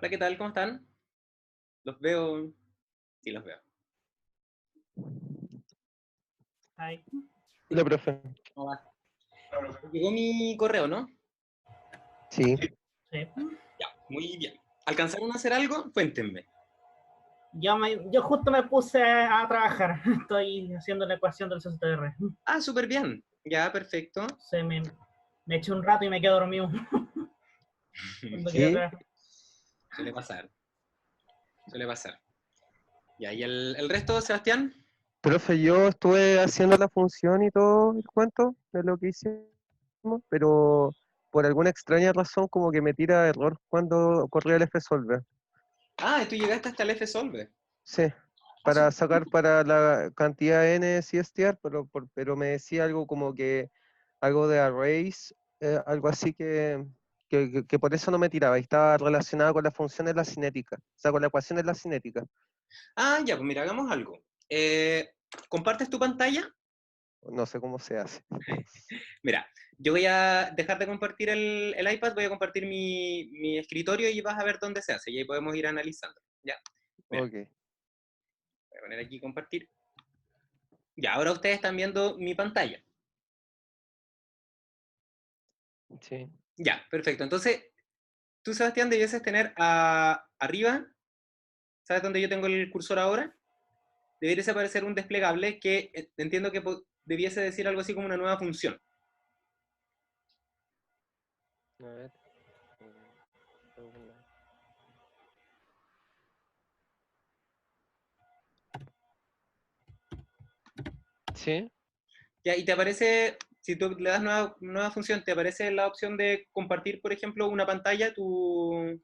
Hola, ¿qué tal? ¿Cómo están? Los veo. Sí, los veo. Ay, Hola, profe. ¿Cómo va? Llegó mi correo, ¿no? Sí. sí. Ya, muy bien. ¿Alcanzaron a hacer algo? Cuéntenme. Yo justo me puse a trabajar. Estoy haciendo la ecuación del CSTR. Ah, súper bien. Ya, perfecto. Me eché un rato y me quedé dormido cuando quería ¿Qué? trabajar. Suele pasar. Suele pasar. Ya, ¿y el resto, Sebastián? Profe, yo estuve haciendo la función y todo el cuento de lo que hicimos, pero por alguna extraña razón como que me tira error cuando corría el Fsolve. Ah, tú llegaste hasta el F-Solve. Sí, Ah, para súper. sacar para la cantidad n de CSTR, pero me decía algo como que algo de arrays, algo así que por eso no me tiraba, y estaba relacionado con la función de la cinética, o sea, con la ecuación de la cinética. Ah, ya, pues mira, hagamos algo. ¿Compartes tu pantalla? No sé cómo se hace. Mira, yo voy a dejar de compartir el iPad, voy a compartir mi escritorio y vas a ver dónde se hace. Y ahí podemos ir analizando. Ya, mira, Ok, voy a poner aquí compartir. Ya, ahora ustedes están viendo mi pantalla. sí. Ya, perfecto. Entonces, tú, Sebastián, debieses tener arriba, ¿sabes dónde yo tengo el cursor ahora? Debería aparecer un desplegable que entiendo que debiese decir algo así como una nueva función. A ver. Segunda. Sí, Ya, y te aparece, si tú le das nueva función, te aparece la opción de compartir, por ejemplo, una pantalla, tu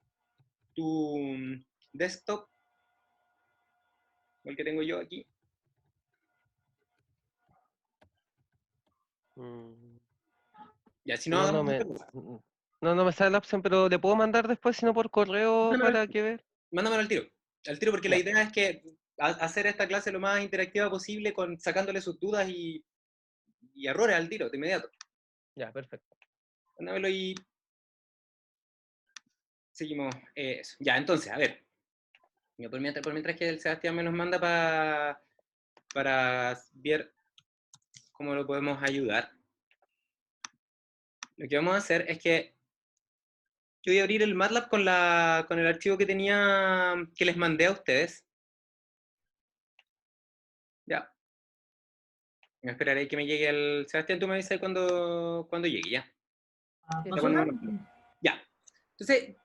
desktop, el que tengo yo aquí. mm, Ya, si no, no, hagamos una cosa. no me sale la opción, pero le puedo mandar después, sino por correo Mándamelo, para que ver. mándamelo al tiro. Al tiro, porque la Ya, idea es que hacer esta clase lo más interactiva posible, sacándole sus dudas y errores al tiro, de inmediato. ya, perfecto. Mándamelo y seguimos eso. Ya, entonces, a ver. Por mientras que el Sebastián me nos manda para ver cómo lo podemos ayudar. Lo que vamos a hacer es que yo voy a abrir el MATLAB con el archivo que les mandé a ustedes. Ya. Me esperaré que me llegue el... Sebastián, tú me avisas cuando llegue, ya. ¿A Sí, Ya, consulta? ya. Entonces,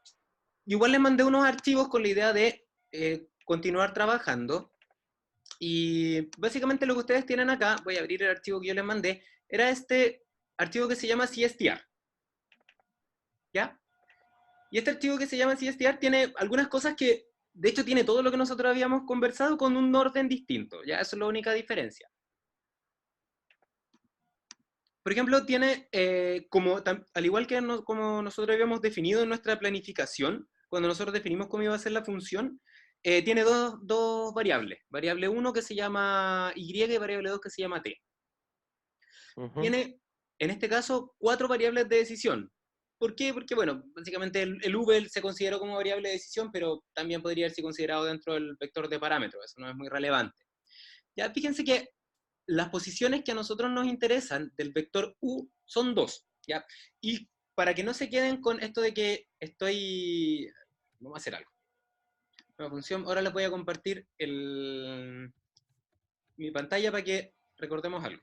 igual les mandé unos archivos con la idea de continuar trabajando. Y básicamente lo que ustedes tienen acá, voy a abrir el archivo que yo les mandé, era este archivo que se llama CSTR. ¿Ya? Y este archivo que se llama CSTR tiene algunas cosas que, de hecho, tiene todo lo que nosotros habíamos conversado con un orden distinto. ¿Ya? Eso es la única diferencia. Por ejemplo, tiene, al igual que como nosotros habíamos definido en nuestra planificación, cuando nosotros definimos cómo iba a ser la función, tiene dos variables. Variable 1 que se llama Y y variable 2 que se llama T. ujú. Tiene, en este caso, 4 variables de decisión. ¿Por qué? Porque, bueno, básicamente el V se consideró como variable de decisión, pero también podría haberse considerado dentro del vector de parámetros. Eso no es muy relevante. Ya, fíjense que las posiciones que a nosotros nos interesan del vector U son 2, ¿ya? Y para que no se queden con esto de que vamos a hacer algo. Una función, ahora les voy a compartir mi pantalla para que recordemos algo.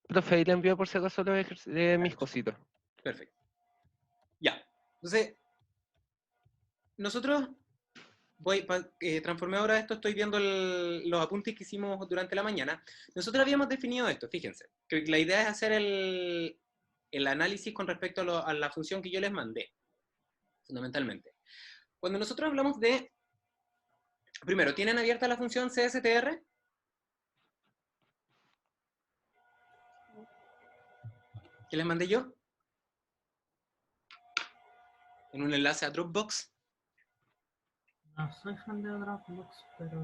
Profe, ahí le envío por si acaso mis cositas. Perfecto. Ya. Entonces, nosotros transformé ahora esto, estoy viendo los apuntes que hicimos durante la mañana. Nosotros habíamos definido esto, fíjense, que la idea es hacer el análisis con respecto a la función que yo les mandé, fundamentalmente. Cuando nosotros hablamos primero, ¿tienen abierta la función CSTR? ¿Que les mandé yo? En un enlace a Dropbox. No soy fan de Dropbox, pero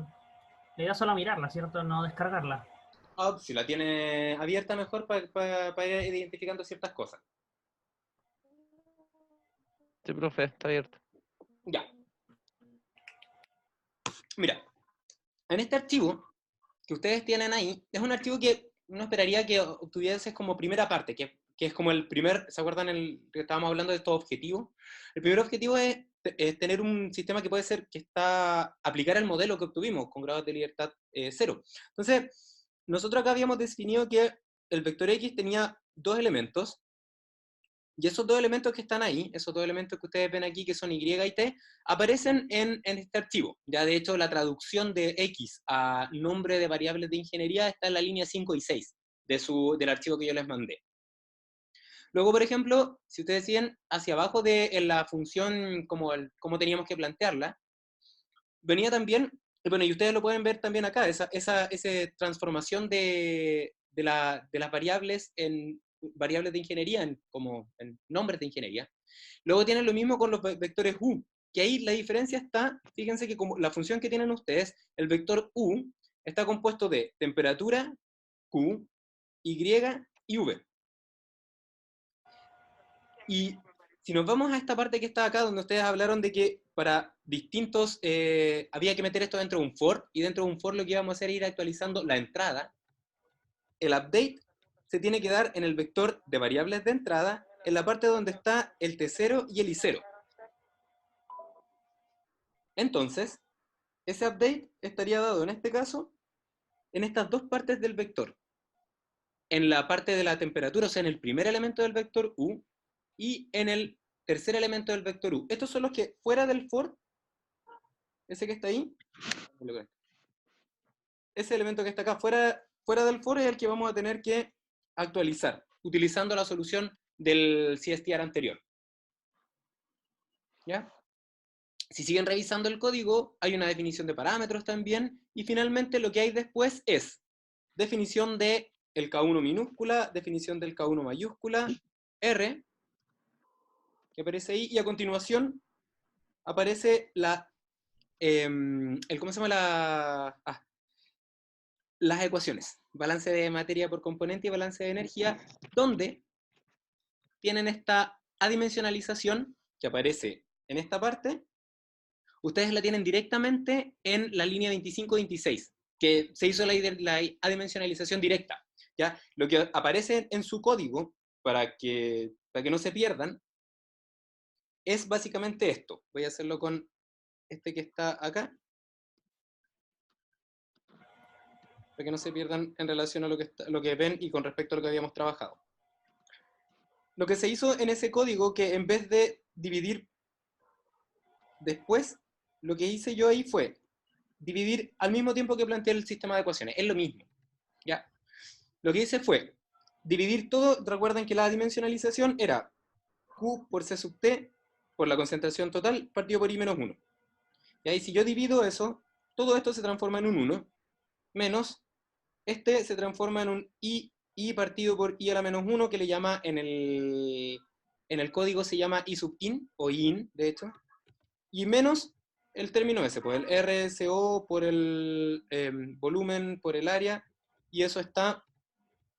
la idea es solo mirarla, ¿cierto? No descargarla. Si la tiene abierta mejor para ir identificando ciertas cosas. Sí, profe, está abierto. Ya. Mira, en este archivo que ustedes tienen ahí, es un archivo que uno esperaría que obtuvieses como primera parte, que es como el primer, ¿se acuerdan que estábamos hablando de estos objetivos? El primer objetivo es tener un sistema que puede ser, aplicar el modelo que obtuvimos con grados de libertad 0. Entonces, nosotros acá habíamos definido que el vector X tenía dos elementos, y esos dos elementos que están ahí, esos dos elementos que ustedes ven aquí, que son Y y T, aparecen en este archivo. Ya de hecho, la traducción de X a nombre de variables de ingeniería está en la línea 5 y 6 del archivo que yo les mandé. Luego, por ejemplo, si ustedes siguen hacia abajo en la función, como teníamos que plantearla, venía también, bueno, y ustedes lo pueden ver también acá, esa transformación de las variables en variables de ingeniería, como en nombres de ingeniería. Luego tienen lo mismo con los vectores U, que ahí la diferencia está, fíjense que como la función que tienen ustedes, el vector U está compuesto de temperatura, Q, Y y V. Y si nos vamos a esta parte que está acá, donde ustedes hablaron de que para distintos, había que meter esto dentro de un for, y dentro de un for lo que íbamos a hacer es ir actualizando la entrada, el update se tiene que dar en el vector de variables de entrada, en la parte donde está el T0 y el I0. Entonces, ese update estaría dado en este caso, en estas dos partes del vector. En la parte de la temperatura, o sea, en el primer elemento del vector U, y en el tercer elemento del vector U. Estos son los que fuera del for, ese que está ahí, ese elemento que está acá fuera del for es el que vamos a tener que actualizar, utilizando la solución del CSTR anterior. ¿Ya? Si siguen revisando el código, hay una definición de parámetros también, y finalmente lo que hay después es definición de el K1 minúscula, definición del K1 mayúscula, R, que aparece ahí, y a continuación aparece ¿cómo se llama las ecuaciones? Balance de materia por componente y balance de energía, donde tienen esta adimensionalización que aparece en esta parte. Ustedes la tienen directamente en la línea 25-26, que se hizo la adimensionalización directa. ¿Ya? Lo que aparece en su código, para que no se pierdan, es básicamente esto. Voy a hacerlo con este que está acá, para que no se pierdan en relación a lo que ven y con respecto a lo que habíamos trabajado. Lo que se hizo en ese código, que en vez de dividir después, lo que hice yo ahí fue dividir al mismo tiempo que planteé el sistema de ecuaciones. Es lo mismo. ¿Ya? Lo que hice fue dividir todo. Recuerden que la dimensionalización era Q por C sub T por la concentración total partido por I menos 1. Y ahí si yo divido eso, todo esto se transforma en un 1, menos este se transforma en un I partido por I a la menos 1, que le llama en el código se llama I sub in, o in, de hecho, y menos el término ese, pues el RSO por el volumen, por el área, y eso está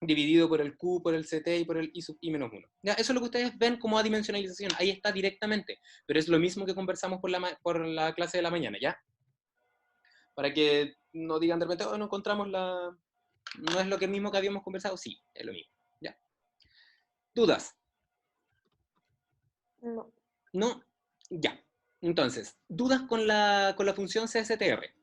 dividido por el Q, por el CT y por el I sub I menos 1. Ya, eso es lo que ustedes ven como adimensionalización, ahí está directamente, pero es lo mismo que conversamos por la clase de la mañana, ¿ya? Para que no digan de repente, oh, no encontramos no es lo mismo que habíamos conversado, sí, es lo mismo, ¿ya? ¿Dudas? No. ¿No? Ya. Entonces, ¿dudas con la función CSTR?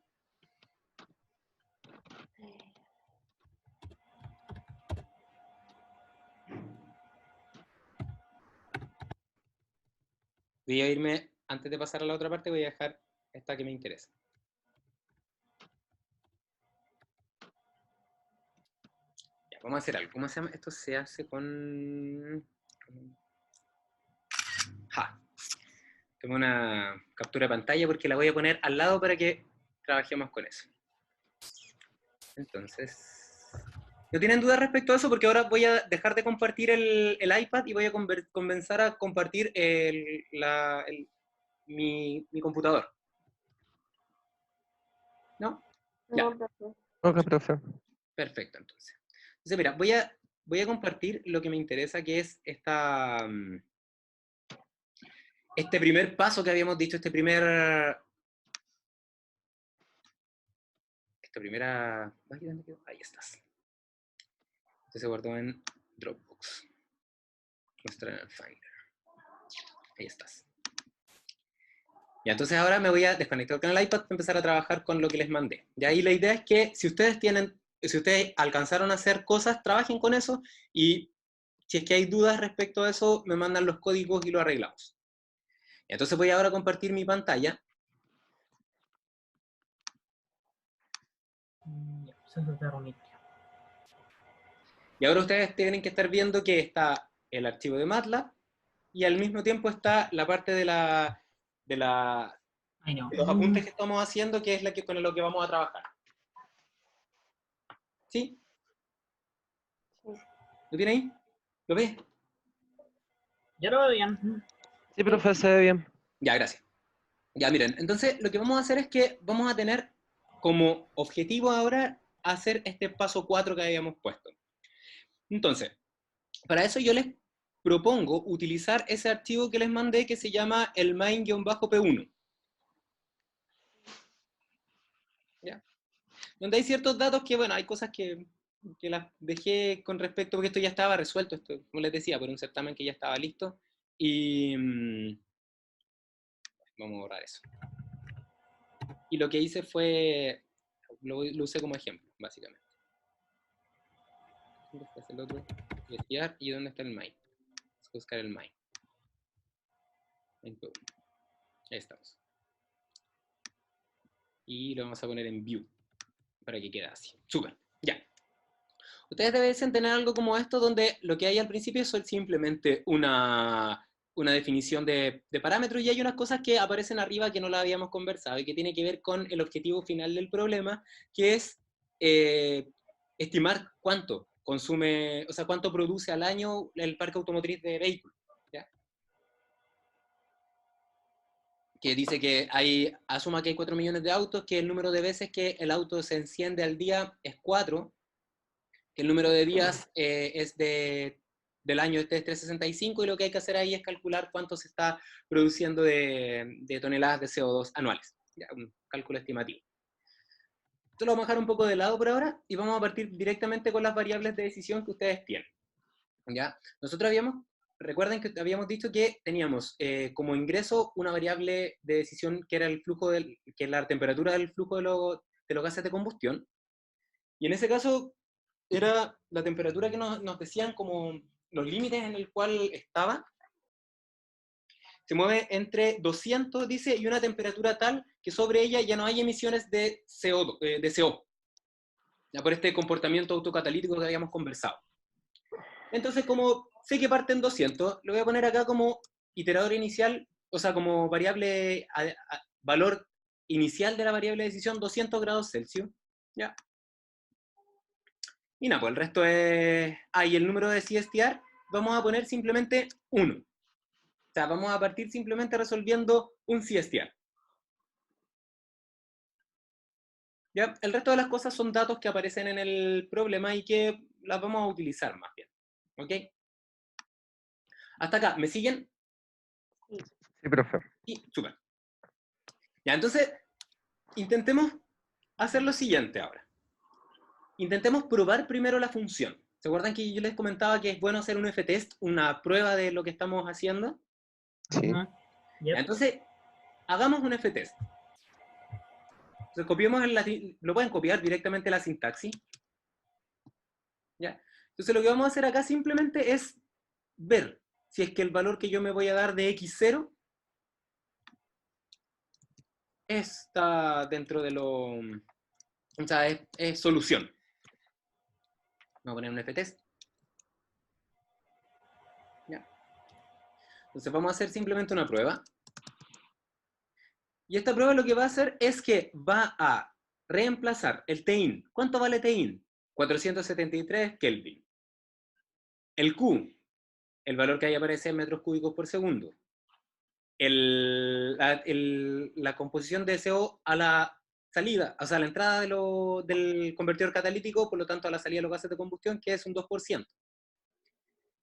Voy a irme, antes de pasar a la otra parte, voy a dejar esta que me interesa. Ya, vamos a hacer algo. ¿Cómo se llama? Esto se hace con... Tengo una captura de pantalla porque la voy a poner al lado para que trabajemos con eso. Entonces, ¿no tienen dudas respecto a eso? Porque ahora voy a dejar de compartir el iPad y voy a comenzar a compartir mi computador. ¿No? Ya. No, profe. Ok, profe. Perfecto, entonces. Entonces, mira, voy a compartir lo que me interesa, que es este primer paso que habíamos dicho, esta primera... Ay, ¿dónde quedó? Ahí estás. Este se guardó en Dropbox. Mostrar en el Finder. Ahí estás. Ya, entonces ahora me voy a desconectar con el iPad para empezar a trabajar con lo que les mandé. Y ahí la idea es que si ustedes alcanzaron a hacer cosas, trabajen con eso, y si es que hay dudas respecto a eso, me mandan los códigos y lo arreglamos. Entonces voy ahora a compartir mi pantalla. Ya, se te reunir. Y ahora ustedes tienen que estar viendo que está el archivo de MATLAB y al mismo tiempo está la parte de Ay, no. los apuntes que estamos haciendo, que es con lo que vamos a trabajar. ¿Sí? ¿Lo tiene ahí? ¿Lo ves? Yo lo veo bien. Sí, profe, se ve bien. Ya, gracias. Ya, miren, entonces lo que vamos a hacer es que vamos a tener como objetivo ahora hacer este paso 4 que habíamos puesto. Entonces, para eso yo les propongo utilizar ese archivo que les mandé que se llama el main-p1. ¿Ya? Donde hay ciertos datos que, bueno, hay cosas que las dejé con respecto, porque esto ya estaba resuelto, esto, como les decía, por un certamen que ya estaba listo, y vamos a borrar eso. Y lo que hice fue, lo usé como ejemplo, básicamente. ¿Dónde está el otro? Investigar, y dónde está el main. Vamos a buscar el main. Ahí estamos. Y lo vamos a poner en view, para que quede así. Súper, ya. Ustedes deben tener algo como esto, donde lo que hay al principio es simplemente una definición de parámetros, y hay unas cosas que aparecen arriba que no las habíamos conversado y que tiene que ver con el objetivo final del problema, que es estimar cuánto consume, o sea, cuánto produce al año el parque automotriz de vehículos. ¿Ya? Que dice que asuma que hay 4 millones de autos, que el número de veces que el auto se enciende al día es 4, que el número de días es del año este es 365, y lo que hay que hacer ahí es calcular cuánto se está produciendo de toneladas de CO2 anuales. Ya, un cálculo estimativo. Esto lo vamos a dejar un poco de lado por ahora y vamos a partir directamente con las variables de decisión que ustedes tienen. ¿Ya? Nosotros recuerden que habíamos dicho que teníamos como ingreso una variable de decisión que era el flujo que es la temperatura del flujo de los gases de combustión, y en ese caso era la temperatura que nos decían como los límites en el cual estaba. Se mueve entre 200, dice, y una temperatura tal que sobre ella ya no hay emisiones de CO, ya por este comportamiento autocatalítico que habíamos conversado. Entonces, como sé que parte en 200, lo voy a poner acá como iterador inicial, o sea, como variable, valor inicial de la variable de decisión, 200 grados Celsius. ¿Ya? Y nada, pues el resto es... y el número de CSTR vamos a poner simplemente 1. O sea, vamos a partir simplemente resolviendo un CSTR. ¿Ya? El resto de las cosas son datos que aparecen en el problema y que las vamos a utilizar más bien. ¿Ok? Hasta acá, ¿me siguen? Sí, profe. Sí, súper. Ya, entonces, intentemos hacer lo siguiente ahora. Intentemos probar primero la función. ¿Se acuerdan que yo les comentaba que es bueno hacer un F-test, una prueba de lo que estamos haciendo? Sí. Yep. Entonces, hagamos un F-test. Entonces, copiemos lo pueden copiar directamente la sintaxis. ¿Ya? Entonces, lo que vamos a hacer acá simplemente es ver si es que el valor que yo me voy a dar de x0 está dentro de lo... O sea, es solución. Vamos a poner un F-test. ¿Ya? Entonces, vamos a hacer simplemente una prueba. Y esta prueba lo que va a hacer es que va a reemplazar el Tin. ¿Cuánto vale Tin? 473 Kelvin. El Q, el valor que ahí aparece en metros cúbicos por segundo. La composición de CO a la salida, o sea, a la entrada del convertidor catalítico, por lo tanto a la salida de los gases de combustión, que es un 2%.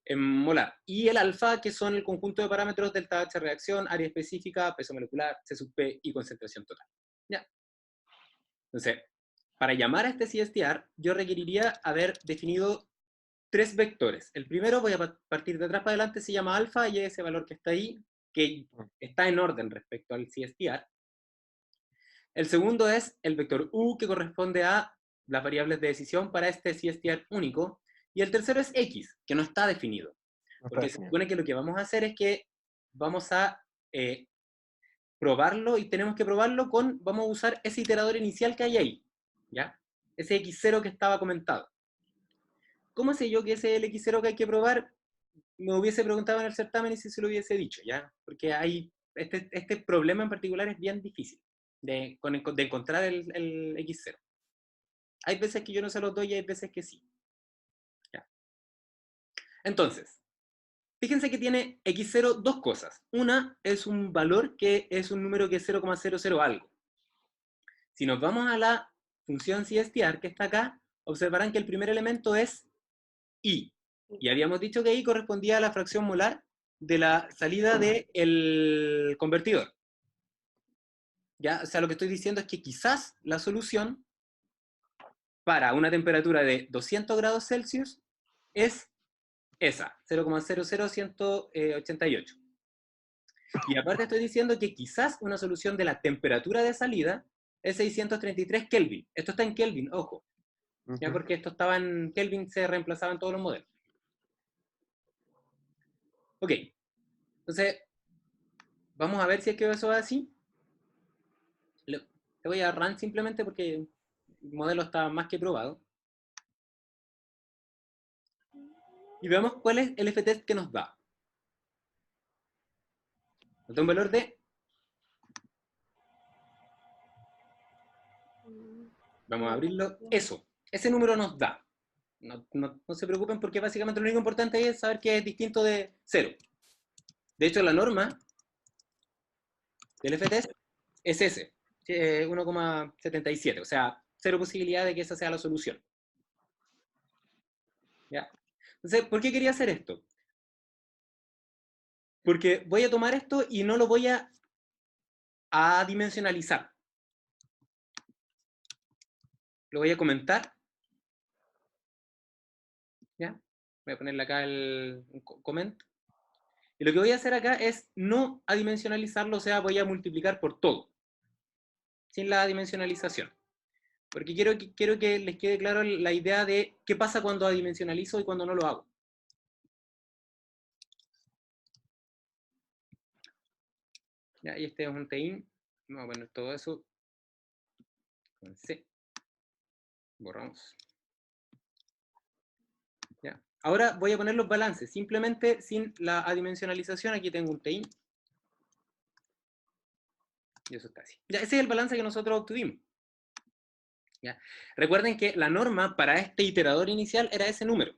en molar. Y el alfa, que son el conjunto de parámetros del taxa de reacción, área específica, peso molecular, C sub P y concentración total. ¿Ya? Entonces, para llamar a este CSTR, yo requeriría haber definido 3 vectores. El primero, voy a partir de atrás para adelante, se llama alfa, y ese valor que está ahí, que está en orden respecto al CSTR. El segundo es el vector U, que corresponde a las variables de decisión para este CSTR único. Y el tercero es X, que no está definido. Porque se supone que lo que vamos a hacer es que vamos a probarlo, y tenemos que probarlo vamos a usar ese iterador inicial que hay ahí, ¿ya? Ese X0 que estaba comentado. ¿Cómo sé yo que ese es el X0 que hay que probar? Me hubiese preguntado en el certamen y si se lo hubiese dicho, ¿ya? Porque hay, este problema en particular es bien difícil de encontrar el X0. Hay veces que yo no se los doy y hay veces que sí. ¿Ya? Entonces, fíjense que tiene X0 dos cosas. Una es un valor que es un número que es 0,00 algo. Si nos vamos a la función CSTR que está acá, observarán que el primer elemento es I. Y habíamos dicho que I correspondía a la fracción molar de la salida del convertidor. ¿Ya? O sea, lo que estoy diciendo es que quizás la solución para una temperatura de 200 grados Celsius es esa, 0,00188. Y aparte estoy diciendo que quizás una solución de la temperatura de salida es 633 Kelvin. Esto está en Kelvin, ojo. Ya, porque esto estaba en Kelvin, se reemplazaban todos los modelos. Ok. Entonces, vamos a ver si es que eso es así. Le voy a run simplemente porque el modelo está más que probado. Y veamos cuál es el F-test que nos da. Nos da un valor de... Vamos a abrirlo. Eso. Ese número nos da. No se preocupen porque básicamente lo único importante es saber que es distinto de 0. De hecho, la norma del F-test es ese. 1,77. O sea, 0 posibilidad de que esa sea la solución. ¿Ya? Entonces, ¿por qué quería hacer esto? Porque voy a tomar esto y no lo voy a dimensionalizar. Lo voy a comentar. ¿Ya? Voy a ponerle acá un comment. Y lo que voy a hacer acá es no adimensionalizarlo, o sea, voy a multiplicar por todo. Sin la adimensionalización. Porque quiero que les quede claro la idea de qué pasa cuando adimensionalizo y cuando no lo hago. ¿Ya? Y este es un TIN. Vamos a poner todo eso con C. Borramos. ¿Ya? Ahora voy a poner los balances, simplemente sin la adimensionalización. Aquí tengo un TIN. Y eso está así. Ya, ese es el balance que nosotros obtuvimos. ¿Ya? Recuerden que la norma para este iterador inicial era ese número,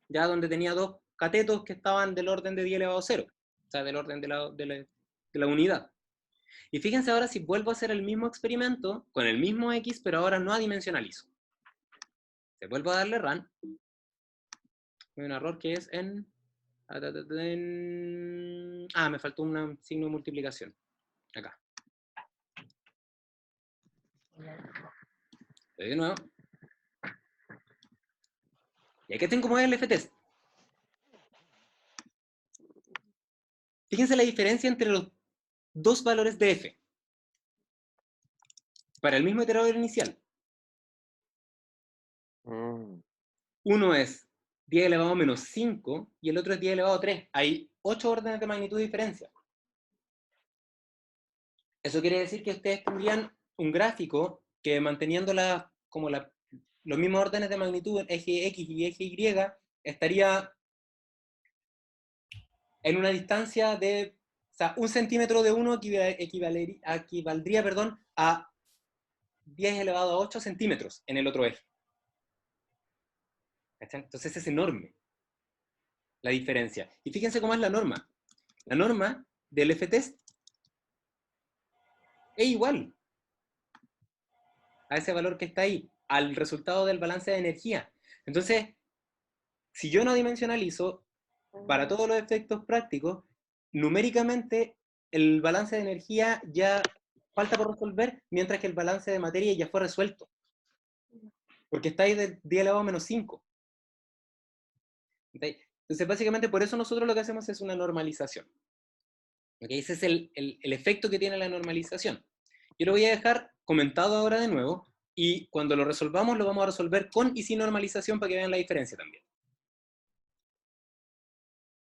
ya donde tenía dos catetos que estaban del orden de 10 elevado a 0, o sea, del orden de la unidad. Y fíjense ahora si vuelvo a hacer el mismo experimento, con el mismo X, pero ahora no adimensionalizo. Se vuelvo a darle run. Hay un error que es en... me faltó un signo de multiplicación. Acá. De nuevo. Y aquí tengo como el F-test. Fíjense la diferencia entre los dos valores de F. Para el mismo iterador inicial. Uno es 10 elevado a menos 5 y el otro es 10 elevado a 3. Hay 8 órdenes de magnitud de diferencia. Eso quiere decir que ustedes tendrían un gráfico que manteniendo los mismos órdenes de magnitud, eje X y eje Y, estaría en una distancia de, o sea, 1 centímetro de uno equivaldría a 10 elevado a 8 centímetros en el otro eje. Entonces es enorme la diferencia. Y fíjense cómo es la norma. La norma del F-test es igual a ese valor que está ahí, al resultado del balance de energía. Entonces, si yo no dimensionalizo, para todos los efectos prácticos, numéricamente el balance de energía ya falta por resolver, mientras que el balance de materia ya fue resuelto. Porque está ahí de 10 elevado a menos 5. Entonces, básicamente, por eso nosotros lo que hacemos es una normalización. ¿Okay? Ese es el efecto que tiene la normalización. Yo lo voy a dejar comentado ahora de nuevo, y cuando lo resolvamos, lo vamos a resolver con y sin normalización para que vean la diferencia también.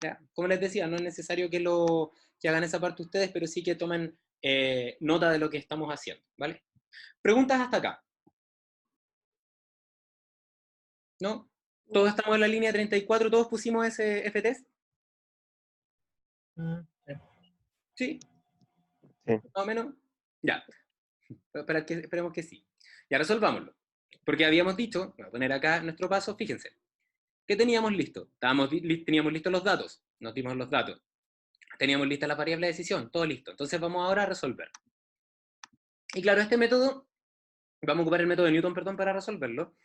¿Ya? Como les decía, no es necesario que hagan esa parte ustedes, pero sí que tomen nota de lo que estamos haciendo, ¿vale? ¿Preguntas hasta acá? ¿No? ¿Todos estamos en la línea 34? ¿Todos pusimos ese F-test? ¿Sí? Sí. ¿Más o menos? Ya. Esperemos que sí. Ya resolvámoslo. Porque habíamos dicho, voy a poner acá nuestro paso, fíjense. ¿Qué teníamos listo? Teníamos listos los datos. Nos dimos los datos. Teníamos listas las variables de decisión. Todo listo. Entonces vamos ahora a resolver. Y claro, este método, vamos a ocupar el método de Newton, perdón, para resolverlo,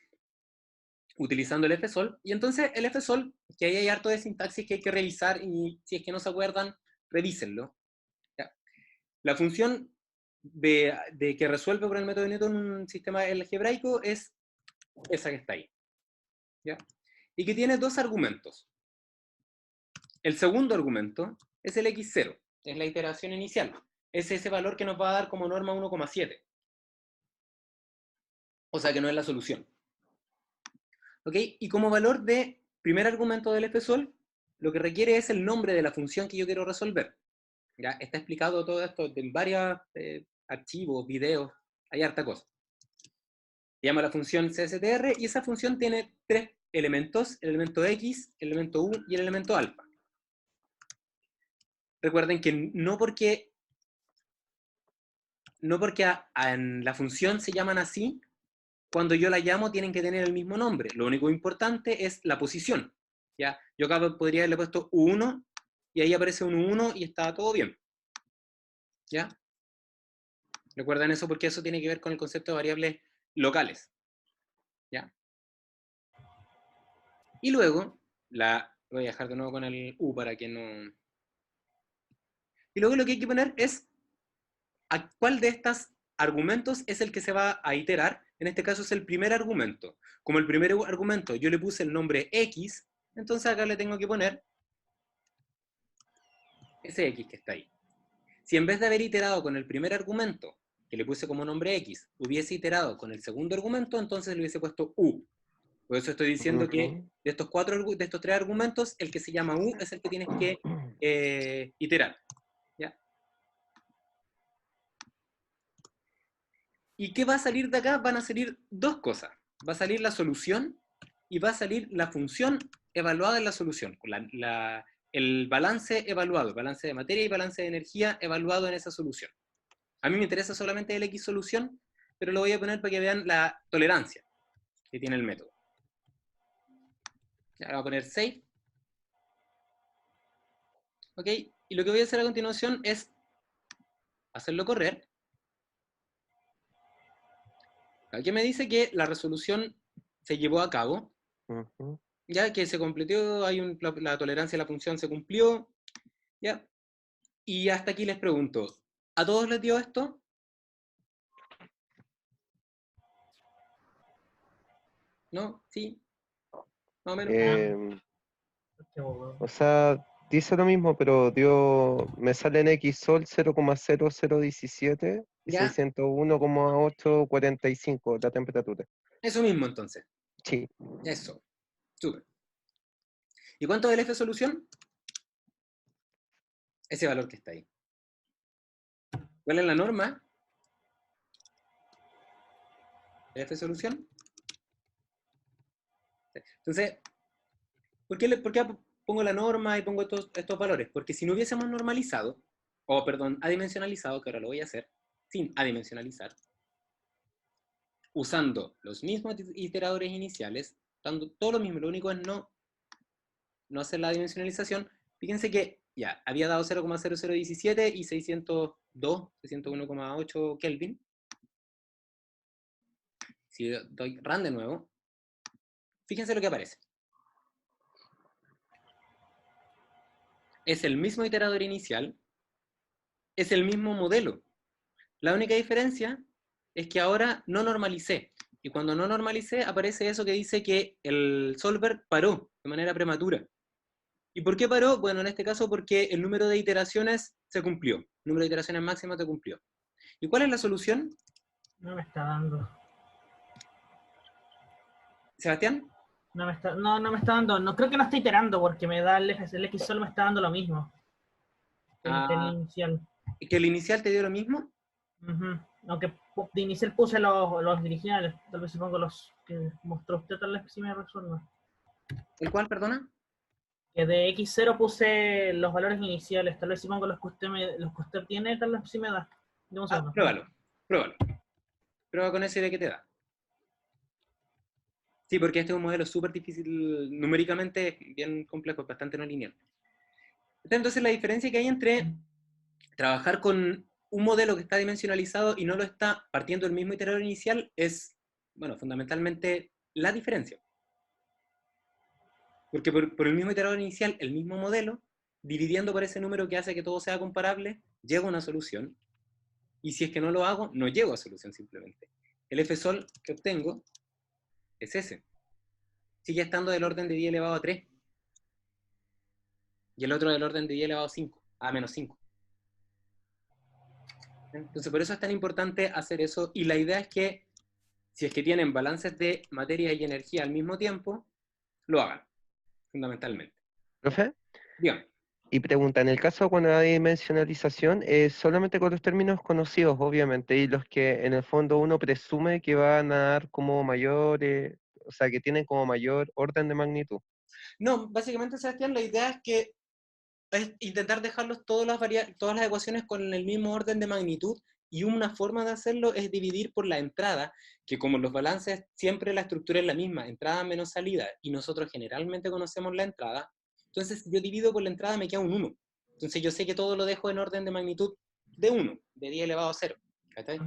utilizando el F-sol. Y entonces el F-sol, que ahí hay harto de sintaxis que hay que revisar, y si es que no se acuerdan, revísenlo. ¿Ya? La función de que resuelve por el método de Newton un sistema algebraico es esa que está ahí. ¿Ya? Y que tiene dos argumentos. El segundo argumento es el x0, es la iteración inicial. Es ese valor que nos va a dar como norma 1,7. O sea que no es la solución. ¿Ok? Y como valor de primer argumento del F-sol, lo que requiere es el nombre de la función que yo quiero resolver. ¿Ya? Está explicado todo esto en varios archivos, videos, hay harta cosa. Se llama la función CSTR, y esa función tiene tres elementos: el elemento X, el elemento U y el elemento alfa. Recuerden que no porque en la función se llaman así, cuando yo la llamo tienen que tener el mismo nombre. Lo único importante es la posición. ¿Ya? Yo acá podría haberle puesto U1, y ahí aparece un U1 y está todo bien. ¿Ya? Recuerden eso, porque eso tiene que ver con el concepto de variables locales. ¿Ya? Y luego, voy a dejar de nuevo con el U para que no... Y luego lo que hay que poner es a cuál de estos argumentos es el que se va a iterar. En este caso es el primer argumento. Como el primer argumento yo le puse el nombre X, entonces acá le tengo que poner ese X que está ahí. Si en vez de haber iterado con el primer argumento, que le puse como nombre X, hubiese iterado con el segundo argumento, entonces le hubiese puesto U. Por eso estoy diciendo que de estos tres argumentos, el que se llama U es el que tienes que iterar. ¿Ya? ¿Y qué va a salir de acá? Van a salir dos cosas. Va a salir la solución y va a salir la función evaluada en la solución. El balance evaluado, balance de materia y balance de energía evaluado en esa solución. A mí me interesa solamente el X solución, pero lo voy a poner para que vean la tolerancia que tiene el método. Ya, voy a poner save. ¿Ok? Y lo que voy a hacer a continuación es hacerlo correr. Aquí me dice que la resolución se llevó a cabo, ya que se completó, la tolerancia de la función se cumplió, ya. Y hasta aquí les pregunto, ¿a todos les dio esto? ¿No? ¿Sí? ¿Más o menos? O sea, dice lo mismo, pero me sale en XSOL 0,0017 y ¿Ya? 601,845 la temperatura. Eso mismo entonces. Sí. Eso. Súper. ¿Y cuánto es el F solución? Ese valor que está ahí. ¿Cuál es la norma? ¿El F solución? Entonces, ¿por qué pongo la norma y pongo estos valores? Porque si no hubiésemos normalizado, o perdón, adimensionalizado, que ahora lo voy a hacer, sin adimensionalizar, usando los mismos iteradores iniciales, dando todo lo mismo, lo único es no hacer la dimensionalización. Fíjense que ya había dado 0,0017 y 601,8 Kelvin. Si doy run de nuevo, fíjense lo que aparece. es el mismo iterador inicial, es el mismo modelo. La única diferencia es que ahora no normalicé. Y cuando no normalicé, aparece eso que dice que el solver paró de manera prematura. ¿Y por qué paró? Bueno, en este caso porque el número de iteraciones se cumplió. El número de iteraciones máximas se cumplió. ¿Y cuál es la solución, No me está dando. Sebastián? No me está, no me está dando. No creo que no esté iterando porque me da el X solo me está dando lo mismo que el inicial. ¿Que el inicial te dio lo mismo? Aunque de inicial puse los originales. Tal vez si pongo los que mostró usted, tal vez sí me resuelva. ¿El cual, perdona? Que de X0 puse los valores iniciales. Tal vez si pongo los que usted tiene, tal vez sí me da. Dame un segundo. Pruébalo. Prueba con ese y ve qué te da. Sí, porque este es un modelo súper difícil, numéricamente bien complejo, bastante no lineal. Entonces la diferencia que hay entre trabajar con un modelo que está dimensionalizado y no lo está partiendo del mismo iterador inicial es, bueno, fundamentalmente la diferencia. Porque por el mismo iterador inicial, el mismo modelo, dividiendo por ese número que hace que todo sea comparable, llego a una solución. Y si es que no lo hago, no llego a solución simplemente. El F-sol que obtengo es ese. Sigue estando del orden de 10 elevado a 3. Y el otro del orden de 10 elevado a 5, a menos 5. Entonces, por eso es tan importante hacer eso. Y la idea es que, si es que tienen balances de materia y energía al mismo tiempo, lo hagan, fundamentalmente. ¿Profe? Dígame. Y pregunta, en el caso cuando hay dimensionalización, es solamente con los términos conocidos, obviamente, y los que en el fondo uno presume que van a dar como mayor, o sea, que tienen como mayor orden de magnitud. No, básicamente, Sebastián, la idea es que es intentar dejarlos todas las ecuaciones con el mismo orden de magnitud, y una forma de hacerlo es dividir por la entrada, que como los balances siempre la estructura es la misma, entrada menos salida, y nosotros generalmente conocemos la entrada, entonces yo divido por la entrada, me queda un 1. Entonces yo sé que todo lo dejo en orden de magnitud de 1, de 10 elevado a 0.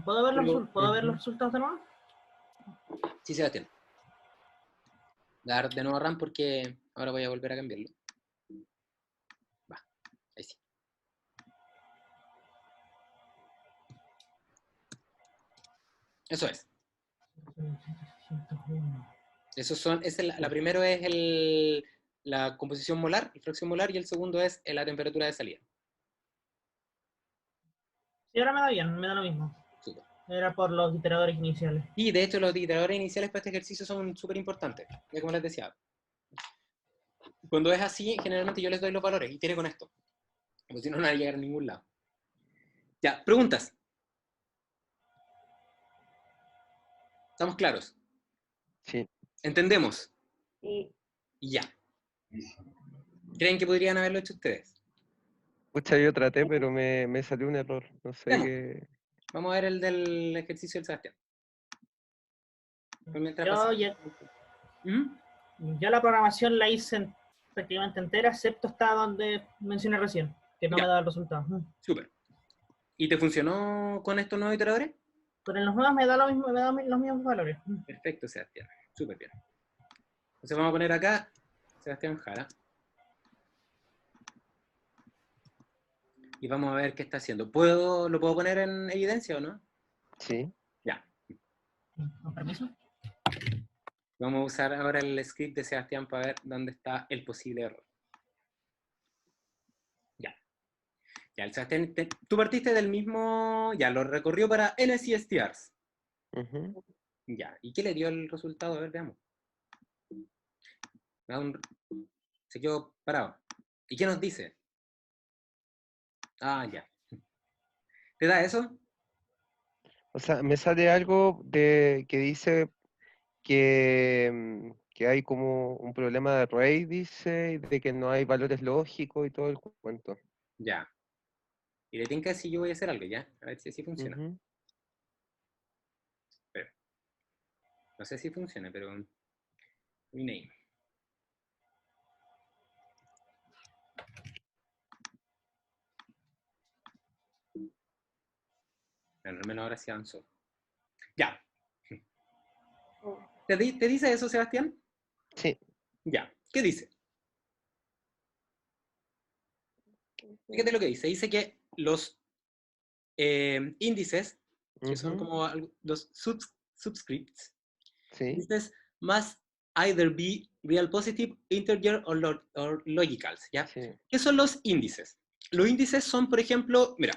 ¿Puedo ver los resultados de nuevo? Sí, Sebastián. Dar de nuevo RAM porque ahora voy a volver a cambiarlo. Va, ahí sí. Eso es. La primero es la composición molar, la fracción molar, y el segundo es la temperatura de salida. Sí, ahora me da bien, me da lo mismo. Súper. Era por los iteradores iniciales. Y de hecho los iteradores iniciales para este ejercicio son súper importantes, como les decía. Cuando es así, generalmente yo les doy los valores y tiene con esto. Porque si no, no van a llegar a ningún lado. Ya, preguntas. ¿Estamos claros? Sí. ¿Entendemos? Sí. Y ya. ¿Creen que podrían haberlo hecho ustedes? Pucha, yo traté, pero me salió un error. No sé Veamos. qué. Vamos a ver el del ejercicio del Sebastián. Yo la programación la hice prácticamente entera, excepto hasta donde mencioné recién, que no Ya. me da el resultado. Súper. ¿Y te funcionó con estos nuevos iteradores? Pero en los nuevos me da lo mismo, me da los mismos valores. Perfecto, Sebastián. Súper bien. Entonces vamos a poner acá Sebastián Jara. Y vamos a ver qué está haciendo. ¿Lo puedo poner en evidencia o no? Sí. Ya. ¿Con permiso? Vamos a usar ahora el script de Sebastián para ver dónde está el posible error. Ya. Ya, el Sebastián, tú partiste del mismo... Ya, lo recorrió para NCSTRs. Ya. ¿Y qué le dio el resultado? A ver, veamos. Se quedó parado. ¿Y qué nos dice? Ah, ya. ¿Te da eso? O sea, me sale algo que dice que hay como un problema de array, dice, y de que no hay valores lógicos y todo el cuento. Ya. Y le tinca si yo voy a hacer algo, ¿ya? A ver si así funciona. Pero, no sé si funciona, pero... rename. Al menos ahora sí avanzó. Ya. ¿Te dice eso, Sebastián? Sí. Ya. ¿Qué dice? Fíjate lo que dice. Dice que los índices, que son como los subscripts, Sí, índices must either be real positive, integer or logicals, ¿ya? sí. ¿Qué son los índices? Los índices son, por ejemplo, mira,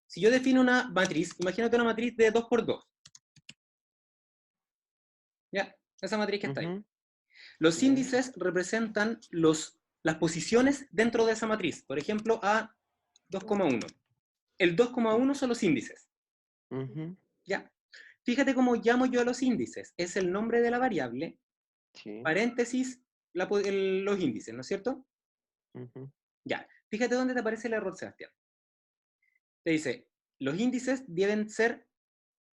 si yo defino una matriz, imagínate una matriz de 2 por 2. ¿Ya? Esa matriz que está ahí. Los Ya. índices representan las posiciones dentro de esa matriz. Por ejemplo, a 2,1. El 2,1 son los índices. ¿Ya? Fíjate cómo llamo yo a los índices. Es el nombre de la variable, Sí. paréntesis, los índices, ¿no es cierto? Ya. Fíjate dónde te aparece el error, Sebastián. Te dice, los índices deben ser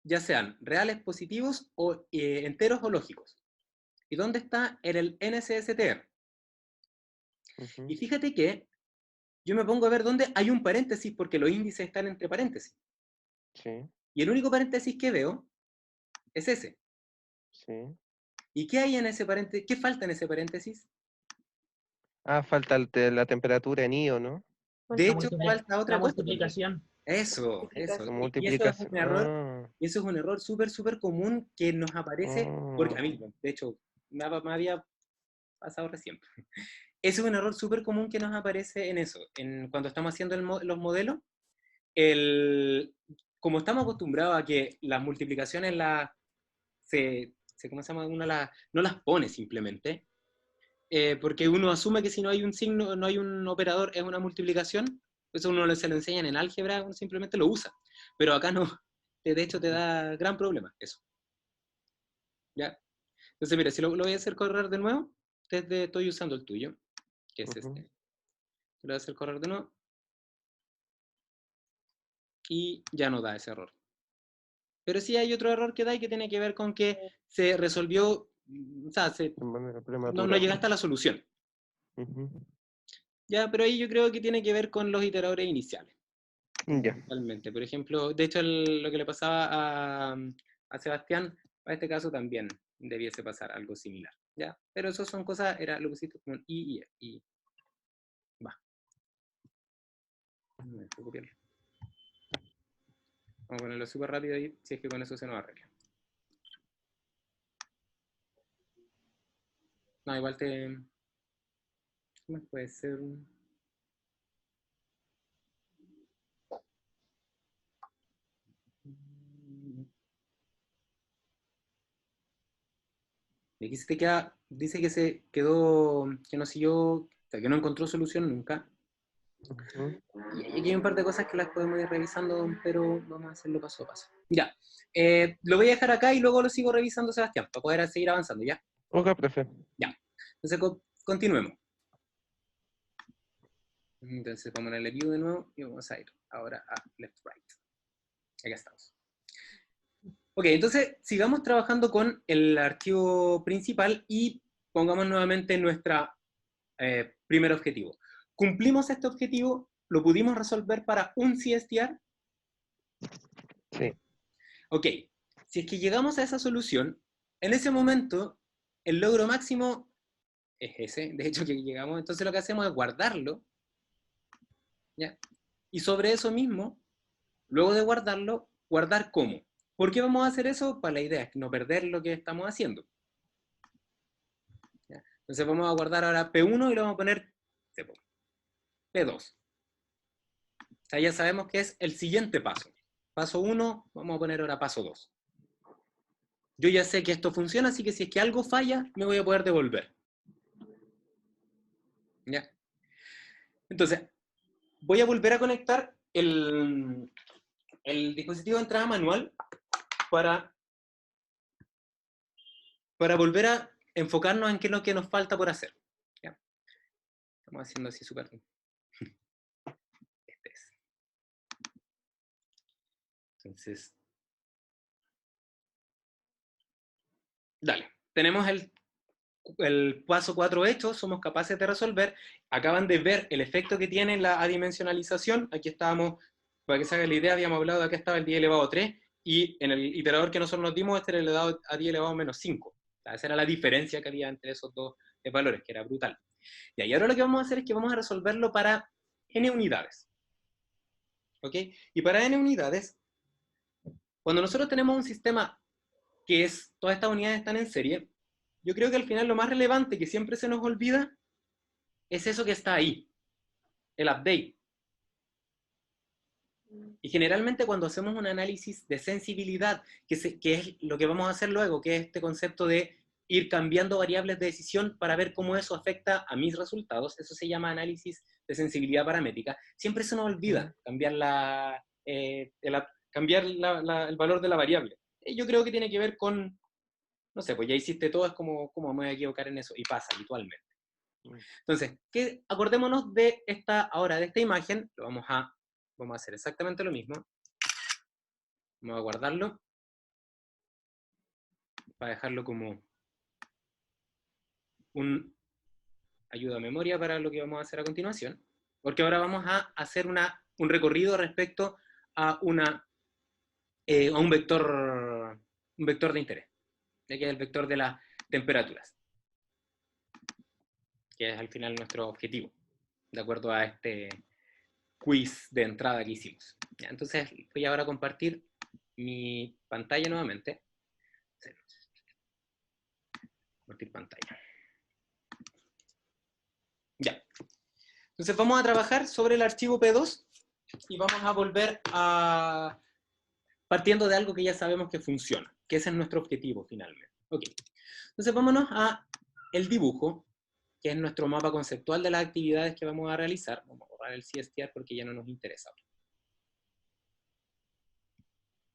ya sean reales, positivos, o enteros o lógicos. ¿Y dónde está el NCSTR? Y fíjate que yo me pongo a ver dónde hay un paréntesis porque los índices están entre paréntesis. Sí. Y el único paréntesis que veo es ese. Sí. ¿Y qué hay en ese paréntesis? ¿Qué falta en ese paréntesis? Ah, falta la temperatura en IO, ¿no? De hecho, falta La otra cosa también. multiplicación. Eso. La Y eso es multiplicación. un error. Y eso es un error súper, súper común que nos aparece, porque a mí, de hecho, me había pasado recién. Ese es un error súper común que nos aparece en eso, cuando estamos haciendo los modelos. Como estamos acostumbrados a que las multiplicaciones ¿cómo se llama? No las pone simplemente, porque uno asume que si no hay un signo, no hay un operador, es una multiplicación. Eso uno se lo enseñan en álgebra, uno simplemente lo usa. Pero acá no, de hecho te da gran problema eso. ¿Ya? Entonces mira, si lo voy a hacer correr de nuevo, estoy usando el tuyo, que es este. Lo voy a hacer correr de nuevo. Y ya no da ese error. Pero sí hay otro error que da y que tiene que ver con que se resolvió, o sea, no llegaste a la solución. Ya, pero ahí yo creo que tiene que ver con los iteradores iniciales. Ya. Totalmente. Por ejemplo, de hecho, lo que le pasaba a Sebastián, a este caso también debiese pasar algo similar. ¿Ya? Pero eso son cosas, lo pusiste como un I y E. Y va. Vamos a ponerlo súper rápido ahí, si es que con eso se nos arregla. No, igual ¿qué más puede ser? Y aquí se te queda, dice que se quedó, que no siguió, o sea, que no encontró solución nunca. Y aquí hay un par de cosas que las podemos ir revisando, pero vamos a hacerlo paso a paso. Ya, lo voy a dejar acá y luego lo sigo revisando, Sebastián, para poder seguir avanzando, ¿ya? Ok, profe. Ya, entonces continuemos. Entonces vamos a ponerle view de nuevo y vamos a ir ahora a left right. Acá estamos. Ok, entonces sigamos trabajando con el archivo principal y pongamos nuevamente nuestro primer objetivo. ¿Cumplimos este objetivo? ¿Lo pudimos resolver para un CSTR? Sí. Ok, si es que llegamos a esa solución, en ese momento el logro máximo es ese, de hecho que llegamos, entonces lo que hacemos es guardarlo, ¿ya? Y sobre eso mismo, luego de guardarlo, guardar cómo. ¿Por qué vamos a hacer eso? Para la idea es no perder lo que estamos haciendo. ¿Ya? Entonces vamos a guardar ahora P1 y lo vamos a poner P2. O sea, ya sabemos que es el siguiente paso. Paso 1, vamos a poner ahora paso 2. Yo ya sé que esto funciona, así que si es que algo falla, me voy a poder devolver. ¿Ya? Entonces, voy a volver a conectar el dispositivo de entrada manual para volver a enfocarnos en qué es lo que nos falta por hacer. ¿Ya? Estamos haciendo así súper bien. Este es. Entonces, dale. Tenemos el paso 4 hecho, somos capaces de resolver. Acaban de ver el efecto que tiene la adimensionalización. Aquí estábamos, para que se haga la idea, habíamos hablado de que estaba el 10 elevado a 3, y en el iterador que nosotros nos dimos, este era elevado a 10 elevado a menos 5. O sea, esa era la diferencia que había entre esos dos valores, que era brutal. Y ahora lo que vamos a hacer es que vamos a resolverlo para n unidades. ¿Ok? Y para n unidades, cuando nosotros tenemos un sistema que es, todas estas unidades están en serie, yo creo que al final lo más relevante que siempre se nos olvida es eso que está ahí, el update. Y generalmente cuando hacemos un análisis de sensibilidad, que es lo que vamos a hacer luego, que es este concepto de ir cambiando variables de decisión para ver cómo eso afecta a mis resultados, eso se llama análisis de sensibilidad paramétrica, siempre se nos olvida cambiar, el valor de la variable. Yo creo que tiene que ver con, no sé, pues ya hiciste todo, es como me voy a equivocar en eso, y pasa habitualmente. Entonces, acordémonos de esta imagen, vamos a hacer exactamente lo mismo. Vamos a guardarlo para dejarlo como un ayuda a memoria para lo que vamos a hacer a continuación, porque ahora vamos a hacer un recorrido respecto a un vector de interés, que es el vector de las temperaturas, que es al final nuestro objetivo, de acuerdo a este quiz de entrada que hicimos. ¿Ya? Entonces voy ahora a compartir mi pantalla nuevamente. Compartir pantalla. Ya. Entonces vamos a trabajar sobre el archivo P2 y vamos a volver a partiendo de algo que ya sabemos que funciona, que ese es nuestro objetivo finalmente. Ok. Entonces vámonos a el dibujo, que es nuestro mapa conceptual de las actividades que vamos a realizar. Vamos a borrar el CSTR porque ya no nos interesa.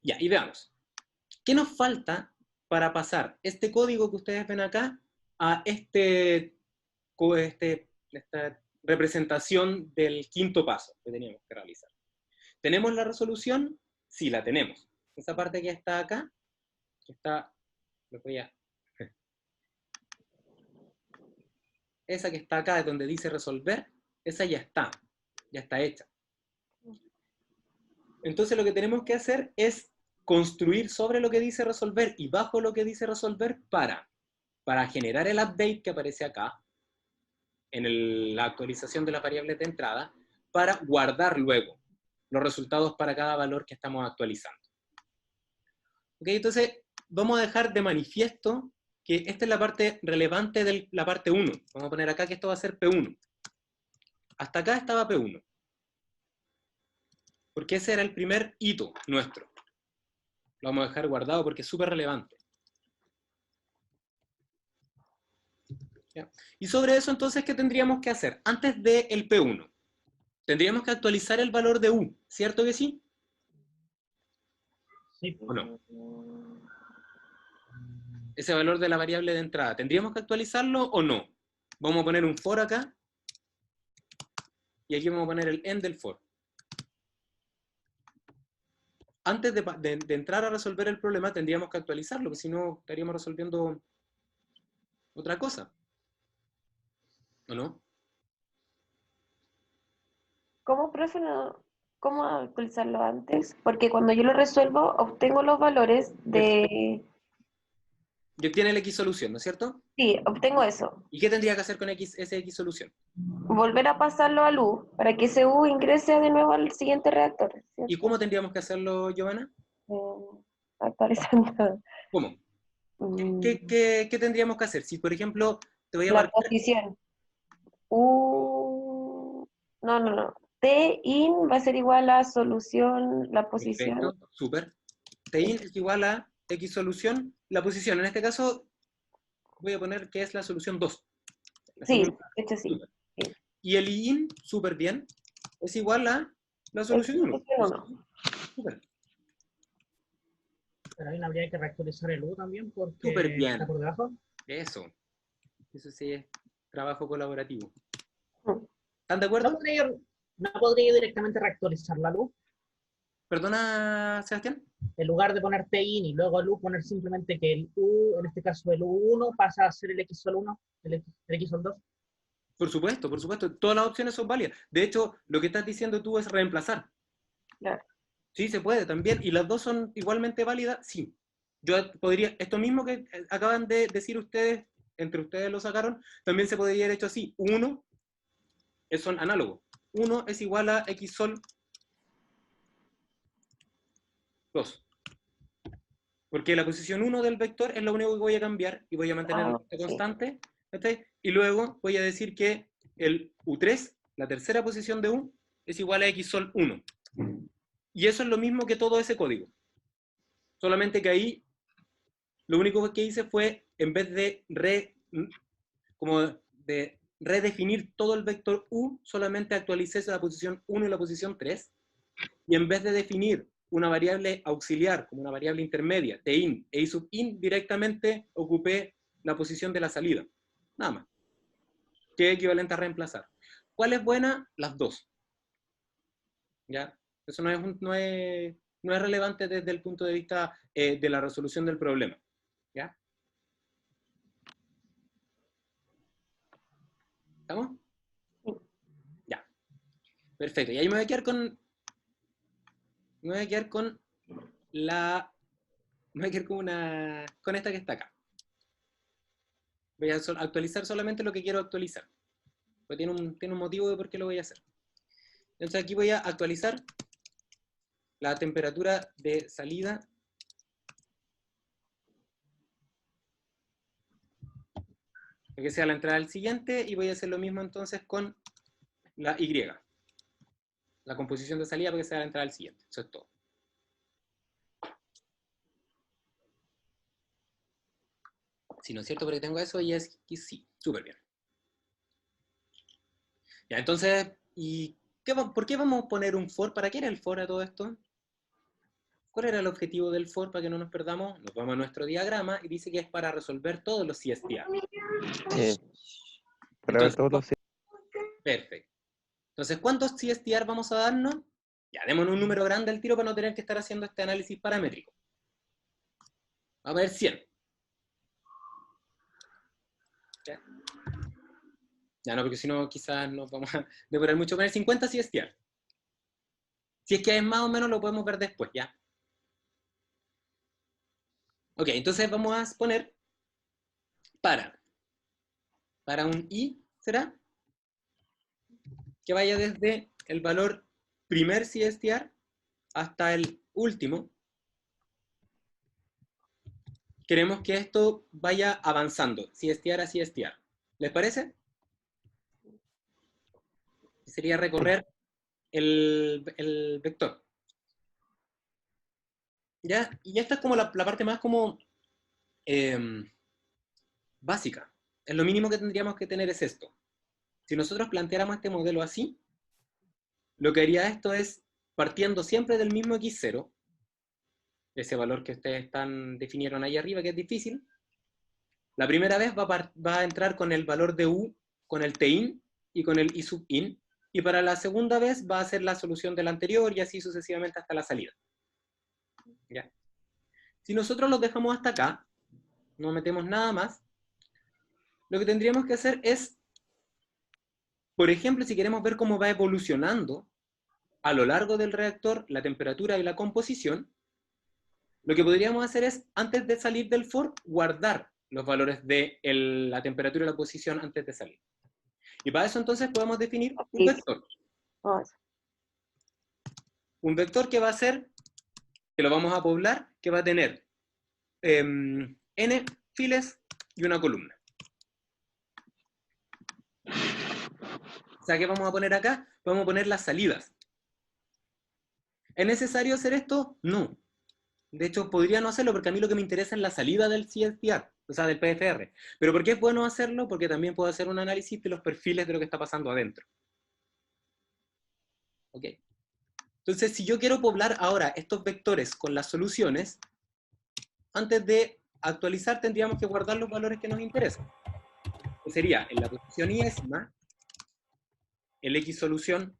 Ya, y veamos. ¿Qué nos falta para pasar este código que ustedes ven acá a esta representación del quinto paso que teníamos que realizar? ¿Tenemos la resolución? Sí, la tenemos. Esa parte que está acá, esa que está acá, donde dice resolver, esa ya está hecha. Entonces lo que tenemos que hacer es construir sobre lo que dice resolver y bajo lo que dice resolver para generar el update que aparece acá, en la actualización de las variables de entrada, para guardar luego los resultados para cada valor que estamos actualizando. ¿Ok? Entonces vamos a dejar de manifiesto que esta es la parte relevante de la parte 1. Vamos a poner acá que esto va a ser P1. Hasta acá estaba P1. Porque ese era el primer hito nuestro. Lo vamos a dejar guardado porque es súper relevante. ¿Ya? Y sobre eso entonces, ¿qué tendríamos que hacer? Antes del P1, tendríamos que actualizar el valor de U, ¿cierto que sí? Sí. ¿O no? Ese valor de la variable de entrada, ¿tendríamos que actualizarlo o no? Vamos a poner un for acá, y aquí vamos a poner el end del for. Antes de entrar a resolver el problema, tendríamos que actualizarlo, porque si no, estaríamos resolviendo otra cosa. ¿O no? ¿Cómo, profe, cómo actualizarlo antes? Porque cuando yo lo resuelvo, obtengo los valores de... Y obtiene el X solución, ¿no es cierto? Sí, obtengo eso. ¿Y qué tendría que hacer con ese X solución? Volver a pasarlo al U, para que ese U ingrese de nuevo al siguiente reactor, ¿cierto? ¿Y cómo tendríamos que hacerlo, Giovanna? Actualizando. ¿Cómo? ¿Qué tendríamos que hacer? Si, por ejemplo, te voy a La marcar... posición. No. T in va a ser igual a solución, la posición. Perfecto, súper. Tin es igual a X solución, la posición. En este caso, voy a poner que es la solución 2. Sí, de hecho sí. Súper. Y el in, súper bien, es igual a la solución 1. Súper. Pero ahí habría que reactualizar el U también porque Súper bien. está por debajo. Eso sí es trabajo colaborativo. Mm. ¿Están de acuerdo? No podría directamente reactualizar la luz. ¿Perdona, Sebastián? En lugar de poner TIN y luego el U, poner simplemente que el U, en este caso el U1, pasa a ser el X sol 1, el X sol 2. Por supuesto. Todas las opciones son válidas. De hecho, lo que estás diciendo tú es reemplazar. Claro. Sí, se puede también. ¿Y las dos son igualmente válidas? Sí. Yo podría, esto mismo que acaban de decir ustedes, entre ustedes lo sacaron, también se podría haber hecho así. Uno, son análogos. 1 es igual a X sol 2. Porque la posición 1 del vector es lo único que voy a cambiar y voy a mantener la sí. constante. ¿Okay? Y luego voy a decir que el U3, la tercera posición de U, es igual a X sol 1. Y eso es lo mismo que todo ese código. Solamente que ahí lo único que hice fue, en vez de redefinir todo el vector U, solamente actualicé la posición 1 y la posición 3. Y en vez de definir una variable auxiliar como una variable intermedia, tin e i sub in, directamente ocupé la posición de la salida. Nada más. Que es equivalente a reemplazar. ¿Cuál es buena? Las dos. ¿Ya? Eso no es relevante desde el punto de vista de la resolución del problema. ¿Ya? ¿Estamos? Sí. Ya. Perfecto. Y ahí me voy a quedar con... Me voy a quedar con la... Me voy a quedar con esta que está acá. Voy a actualizar solamente lo que quiero actualizar. Pues tiene un motivo de por qué lo voy a hacer. Entonces aquí voy a actualizar la temperatura de salida para que sea la entrada del siguiente, y voy a hacer lo mismo entonces con la Y. La composición de salida para que sea la entrada del siguiente. Eso es todo. Si no es cierto, porque tengo eso, y es que sí. Súper bien. Ya, entonces, ¿por qué vamos a poner un for? ¿Para qué era el for a todo esto? ¿Cuál era el objetivo del for para que no nos perdamos? Nos vamos a nuestro diagrama y dice que es para resolver todos los CSTR. Para ver Entonces, todos los... perfecto. Entonces, ¿cuántos CSTR vamos a darnos? Ya, démonos un número grande al tiro para no tener que estar haciendo este análisis paramétrico. Vamos a ver 100. ¿Ya? Ya no, porque si no quizás nos vamos a demorar mucho con el 50 CSTR. Si es que es más o menos, lo podemos ver después, ¿ya? Ok, entonces vamos a poner para un I, ¿será? Que vaya desde el valor primer CSTR hasta el último. Queremos que esto vaya avanzando, CSTR a CSTR. ¿Les parece? Sería recorrer el vector. ¿Ya? Y esta es como la parte más como básica. Es lo mínimo que tendríamos que tener es esto. Si nosotros planteáramos este modelo así, lo que haría esto es, partiendo siempre del mismo x0, ese valor que ustedes definieron ahí arriba, que es difícil, la primera vez va a entrar con el valor de u, con el tin y con el i sub in, y para la segunda vez va a ser la solución del anterior, y así sucesivamente hasta la salida. ¿Ya? Si nosotros los dejamos hasta acá, no metemos nada más, lo que tendríamos que hacer es, por ejemplo, si queremos ver cómo va evolucionando a lo largo del reactor la temperatura y la composición, lo que podríamos hacer es, antes de salir del for, guardar los valores de la temperatura y la posición antes de salir. Y para eso entonces podemos definir un vector. Un vector que va a ser, que lo vamos a poblar, que va a tener n files y una columna. O sea, ¿qué vamos a poner acá? Vamos a poner las salidas. ¿Es necesario hacer esto? No. De hecho, podría no hacerlo porque a mí lo que me interesa es la salida del CSTR, o sea, del PFR. ¿Pero por qué es bueno hacerlo? Porque también puedo hacer un análisis de los perfiles de lo que está pasando adentro. ¿Ok? Entonces, si yo quiero poblar ahora estos vectores con las soluciones, antes de actualizar tendríamos que guardar los valores que nos interesan. Que sería en la posición iésima, el X solución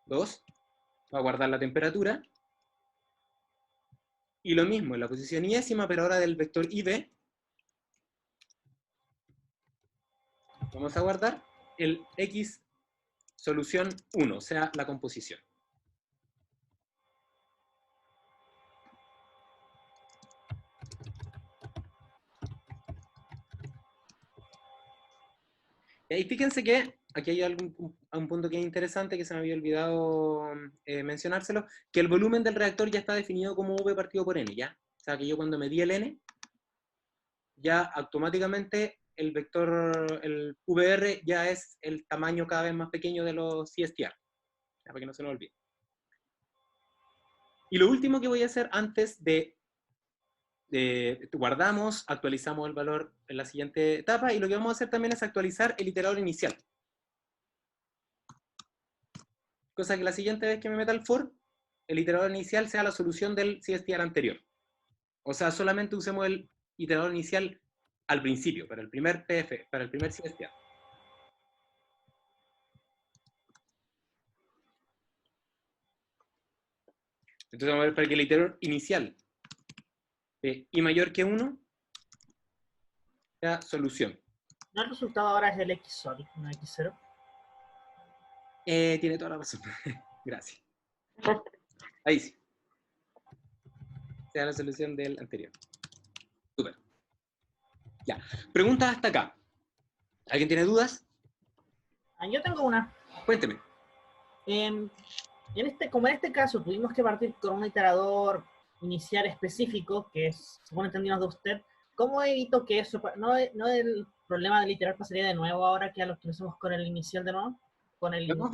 2, va a guardar la temperatura, y lo mismo en la posición iésima, pero ahora del vector IB, vamos a guardar el X solución 1, o sea, la composición. Y fíjense que aquí hay un punto que es interesante que se me había olvidado mencionárselo, que el volumen del reactor ya está definido como V partido por N, ¿ya? O sea, que yo cuando medí el N, ya automáticamente el vector, el VR ya es el tamaño cada vez más pequeño de los CSTR, ya, para que no se nos olvide. Y lo último que voy a hacer antes de guardamos, actualizamos el valor en la siguiente etapa, y lo que vamos a hacer también es actualizar el iterador inicial. Cosa que la siguiente vez que me meta el for, el iterador inicial sea la solución del CSTR anterior. O sea, solamente usemos el iterador inicial al principio, para el primer PF, para el primer CSTR. Entonces vamos a ver para que el iterador inicial de I mayor que 1 sea solución. ¿No el resultado ahora es el X sólido, no X0? Tiene toda la razón. Gracias. Ahí sí. Sea la solución del anterior. Súper. Ya. Preguntas hasta acá. ¿Alguien tiene dudas? Yo tengo una. Cuénteme. Como en este caso tuvimos que partir con un iterador inicial específico, que es, según entendimos de usted, ¿cómo evito que eso, no el problema del iterar pasaría de nuevo ahora que lo actualicemos con el inicial de nuevo? Podemos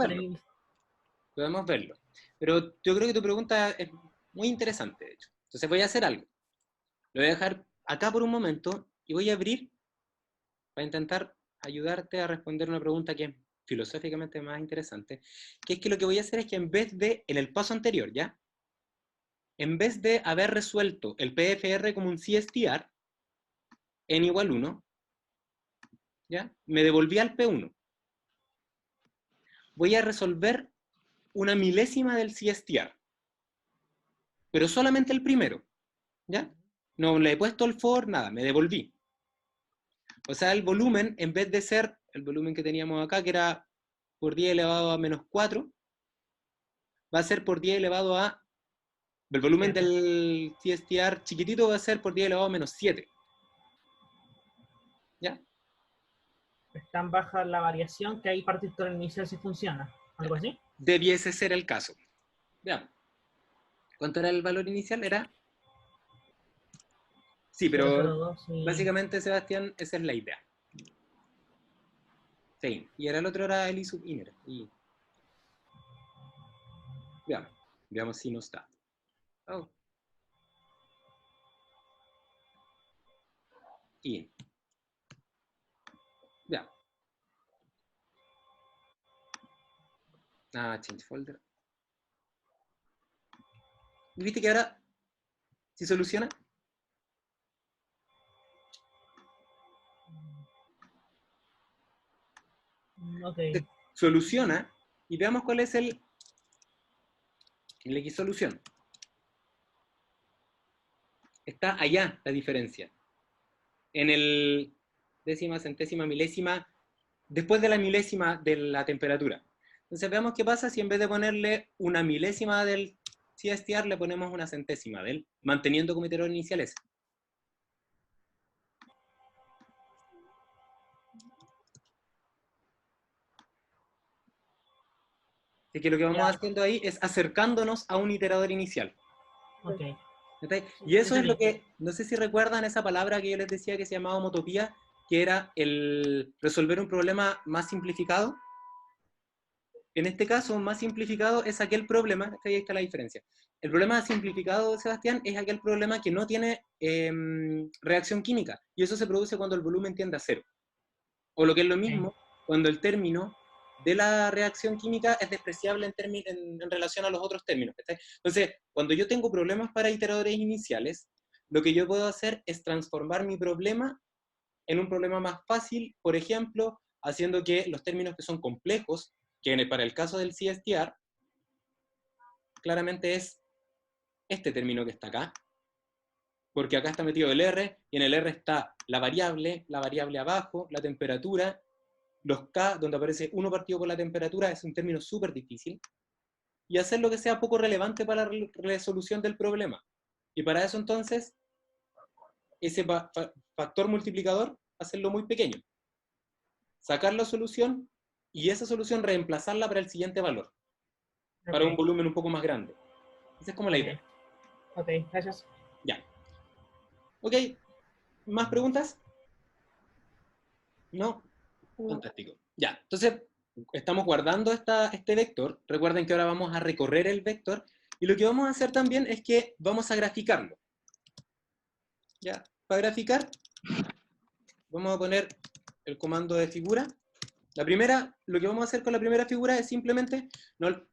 verlo. Pero yo creo que tu pregunta es muy interesante, de hecho. Entonces voy a hacer algo. Lo voy a dejar acá por un momento y voy a abrir para intentar ayudarte a responder una pregunta que es filosóficamente más interesante, que es que lo que voy a hacer es que en vez de, en el paso anterior, ¿ya? En vez de haber resuelto el PFR como un CSTR, n igual 1, ¿ya? Me devolví al P1. Voy a resolver una milésima del CSTR, pero solamente el primero, ¿ya? No le he puesto el for, nada, me devolví. O sea, el volumen, en vez de ser el volumen que teníamos acá, que era por 10 elevado a menos 4, va a ser por 10 elevado a... El volumen del CSTR chiquitito va a ser por 10 elevado a menos 7. ¿Ya? Es tan baja la variación que ahí partir con el inicial si funciona. ¿Algo así? Debiese ser el caso. Veamos. ¿Cuánto era el valor inicial? Era... Sí, pero 002 y... básicamente, Sebastián, esa es la idea. Sí. Y el otro era el I sub inner. Y... Veamos. Veamos si no está. Oh. Y... Veamos. Change folder. ¿Y viste que ahora si soluciona? Ok. Soluciona y veamos cuál es el X solución. Está allá la diferencia. En el décima, centésima, milésima, después de la milésima de la temperatura. Entonces veamos qué pasa si en vez de ponerle una milésima del CSTR le ponemos una centésima del, manteniendo como iterador inicial ese. Así que lo que vamos haciendo ahí es acercándonos a un iterador inicial. Ok. Y eso es lo que, no sé si recuerdan esa palabra que yo les decía que se llamaba homotopía, que era el resolver un problema más simplificado. En este caso, más simplificado es aquel problema, ahí está la diferencia. El problema simplificado, Sebastián, es aquel problema que no tiene reacción química, y eso se produce cuando el volumen tiende a cero. O lo que es lo mismo, cuando el término de la reacción química es despreciable en relación a los otros términos. Entonces, cuando yo tengo problemas para iteradores iniciales, lo que yo puedo hacer es transformar mi problema en un problema más fácil, por ejemplo, haciendo que los términos que son complejos, que para el caso del CSTR, claramente es este término que está acá, porque acá está metido el R, y en el R está la variable abajo, la temperatura, los K, donde aparece 1 partido por la temperatura, es un término súper difícil, y hacer lo que sea poco relevante para la resolución del problema. Y para eso entonces, ese factor multiplicador, hacerlo muy pequeño. Sacar la solución y esa solución reemplazarla para el siguiente valor, para un Ok, volumen un poco más grande. Esa es como la idea. ok, gracias. Ya. Ok, ¿más preguntas? ¿No? No. Fantástico. Ya, entonces estamos guardando este vector. Recuerden que ahora vamos a recorrer el vector y lo que vamos a hacer también es que vamos a graficarlo. Ya, para graficar vamos a poner el comando de figura. La primera, lo que vamos a hacer con la primera figura es simplemente el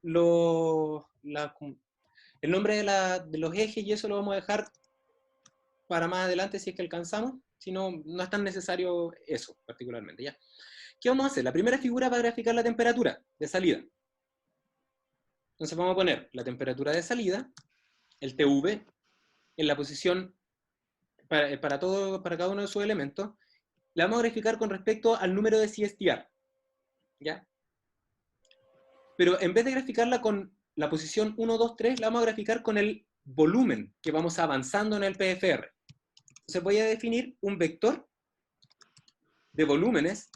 nombre de los ejes y eso lo vamos a dejar para más adelante si es que alcanzamos. Si no, no es tan necesario eso particularmente. ¿Ya? ¿Qué vamos a hacer? La primera figura va a graficar la temperatura de salida. Entonces vamos a poner la temperatura de salida, el TV, en la posición para cada uno de sus elementos. La vamos a graficar con respecto al número de CSTR. ¿Ya? Pero en vez de graficarla con la posición 1, 2, 3, la vamos a graficar con el volumen que vamos avanzando en el PFR. Entonces voy a definir un vector de volúmenes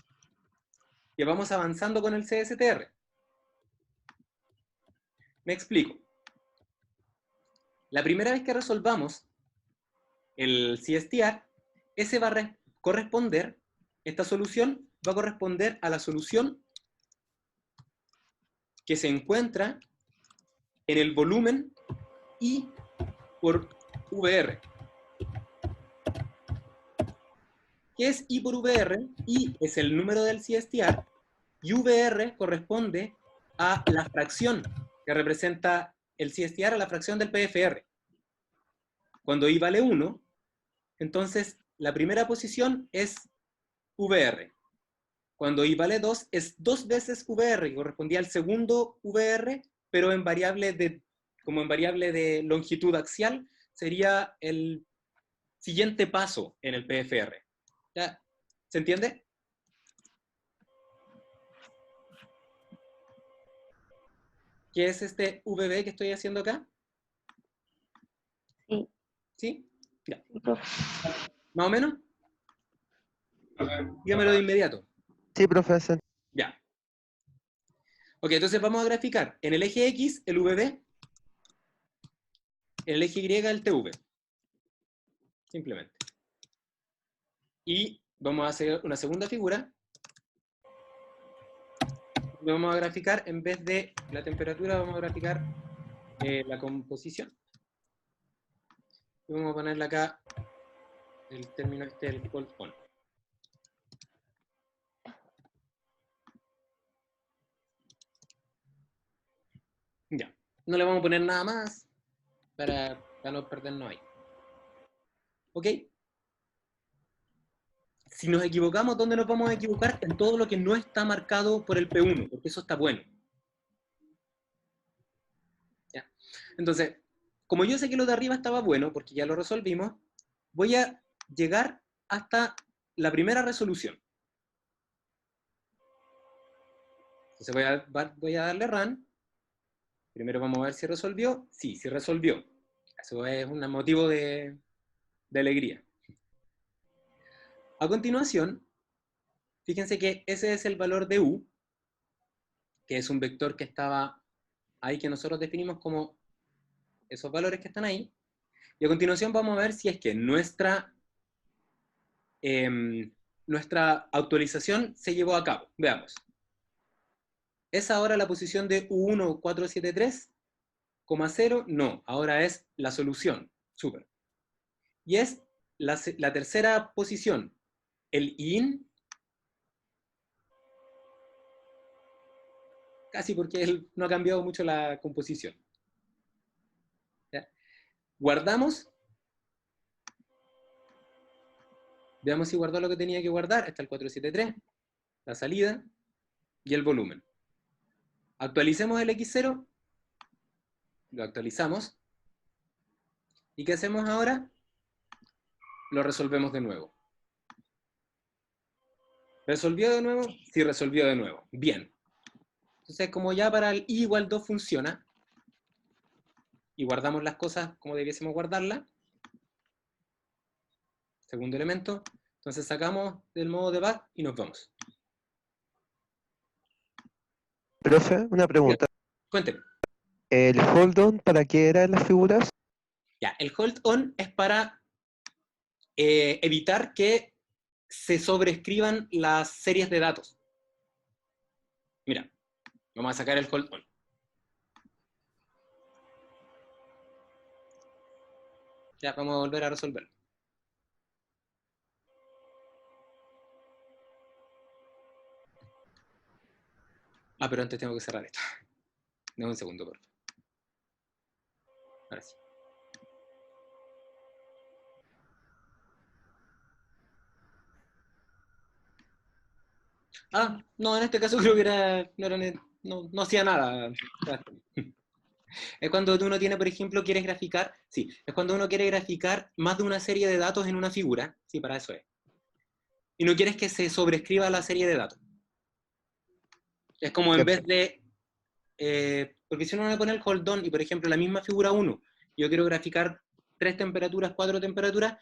que vamos avanzando con el CSTR. Me explico. La primera vez que resolvamos el CSTR, ese va a corresponder, esta solución va a corresponder a la solución que se encuentra en el volumen I por VR. ¿Qué es I por VR? I es el número del CSTR y VR corresponde a la fracción que representa el CSTR, a la fracción del PFR. Cuando I vale 1, entonces la primera posición es VR. Cuando I vale 2, es 2 veces VR, que correspondía al segundo VR, pero como en variable de longitud axial, sería el siguiente paso en el PFR. ¿Ya? ¿Se entiende? ¿Qué es este VB que estoy haciendo acá? Sí, ¿Sí? Ya. sí, profe. ¿Más o menos? Dígamelo de inmediato. Sí, profesor. Ya. Ok, entonces vamos a graficar en el eje X el VB, en el eje Y el TV. Simplemente. Y vamos a hacer una segunda figura. Vamos a graficar, en vez de la temperatura, vamos a graficar la composición. Y vamos a ponerle acá el término este del cold on. Ya. No le vamos a poner nada más para no perdernos ahí. ¿Ok? Si nos equivocamos, ¿dónde nos vamos a equivocar? En todo lo que no está marcado por el P1, porque eso está bueno. ¿Ya? Entonces, como yo sé que lo de arriba estaba bueno, porque ya lo resolvimos, voy a llegar hasta la primera resolución. Entonces voy a darle run. Primero vamos a ver si resolvió. Sí, sí resolvió. Eso es un motivo de alegría. A continuación, fíjense que ese es el valor de U, que es un vector que estaba ahí, que nosotros definimos como esos valores que están ahí. Y a continuación vamos a ver si es que nuestra actualización se llevó a cabo. Veamos. ¿Es ahora la posición de U1,473,0? No, ahora es la solución. Súper. Y es la tercera posición, el IN, casi porque él no ha cambiado mucho la composición. ¿Ya? Guardamos. Veamos si guardó lo que tenía que guardar. Está el 473, la salida y el volumen. Actualicemos el X0. Lo actualizamos. ¿Y qué hacemos ahora? Lo resolvemos de nuevo. ¿Resolvió de nuevo? Sí, resolvió de nuevo. Bien. Entonces, como ya para el I igual 2 funciona, y guardamos las cosas como debiésemos guardarlas, segundo elemento, entonces sacamos del modo debug y nos vamos. Profe, una pregunta. Cuénteme. ¿El hold on para qué era en las figuras? Ya, el hold on es para evitar que se sobreescriban las series de datos. Mira, vamos a sacar el hold on. Ya, vamos a volver a resolverlo. Ah, pero antes tengo que cerrar esto. Dame un segundo, por favor. Ahora sí. Ah, no, en este caso creo que era, no hacía nada. Es cuando uno tiene, por ejemplo, quieres graficar, sí, es cuando uno quiere graficar más de una serie de datos en una figura, sí, para eso es. Y no quieres que se sobrescriba la serie de datos. Es como en vez de, porque si uno le pone el hold on y, por ejemplo, la misma figura 1, yo quiero graficar 3 temperaturas, 4 temperaturas,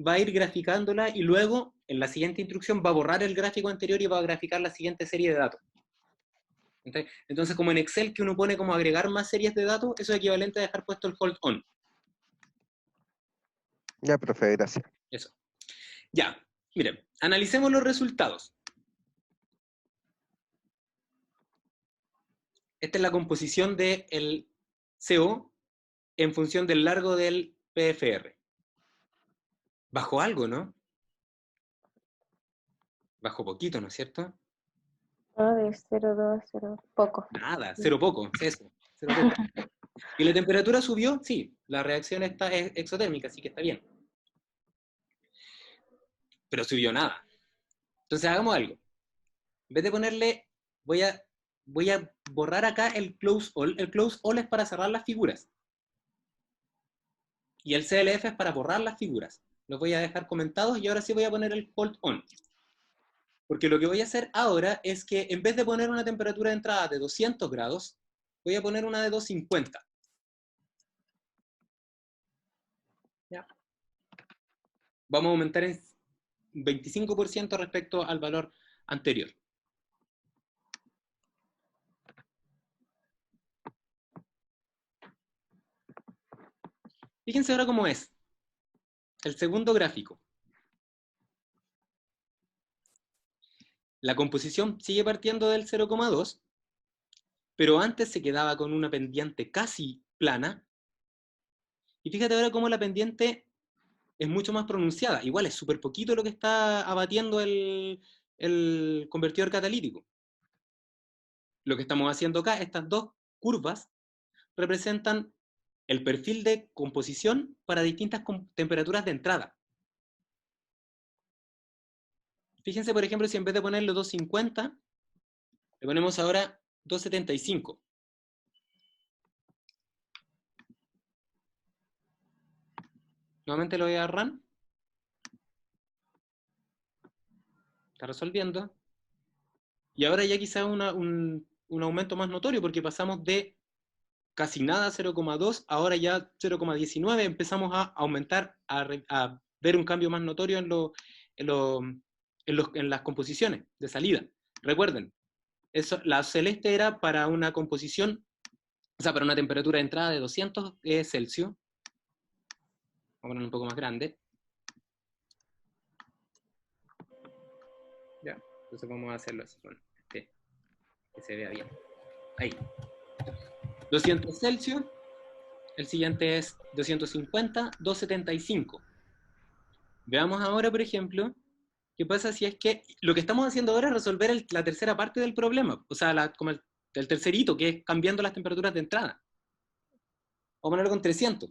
va a ir graficándola y luego, en la siguiente instrucción, va a borrar el gráfico anterior y va a graficar la siguiente serie de datos. Entonces, como en Excel, que uno pone como agregar más series de datos, eso es equivalente a dejar puesto el hold on. Ya, profe, gracias. Eso. Ya, miren, analicemos los resultados. Esta es la composición del CO en función del largo del PFR. Bajó algo, ¿no? Bajó poquito, ¿no es cierto? No, de 0,2 a 0, poco. Nada, cero poco, es eso, cero poco. ¿Y la temperatura subió? Sí, la reacción es exotérmica, así que está bien. Pero subió nada. Entonces hagamos algo. En vez de ponerle, voy a borrar acá el close all. El close all es para cerrar las figuras. Y el CLF es para borrar las figuras. Los voy a dejar comentados y ahora sí voy a poner el hold on. Porque lo que voy a hacer ahora es que en vez de poner una temperatura de entrada de 200 grados, voy a poner una de 250. ¿Ya? Vamos a aumentar en 25% respecto al valor anterior. Fíjense ahora cómo es. El segundo gráfico. La composición sigue partiendo del 0,2, pero antes se quedaba con una pendiente casi plana. Y fíjate ahora cómo la pendiente es mucho más pronunciada. Igual es súper poquito lo que está abatiendo el convertidor catalítico. Lo que estamos haciendo acá, estas dos curvas, representan el perfil de composición para distintas temperaturas de entrada. Fíjense, por ejemplo, si en vez de ponerle 250, le ponemos ahora 275. Nuevamente lo voy a run. Está resolviendo. Y ahora ya quizá un aumento más notorio, porque pasamos de casi nada, 0,2, ahora ya 0,19, empezamos a aumentar, a ver un cambio más notorio en las composiciones de salida. Recuerden, la celeste era para una composición, o sea, para una temperatura de entrada de 200 Celsius. Vamos a poner un poco más grande. Ya, entonces vamos a hacerlo así, bueno, que se vea bien. Ahí. 200 Celsius. El siguiente es 250, 275. Veamos ahora, por ejemplo, qué pasa si es que lo que estamos haciendo ahora es resolver la tercera parte del problema, o sea, como el tercer hito, que es cambiando las temperaturas de entrada. Vamos a ponerlo con 300.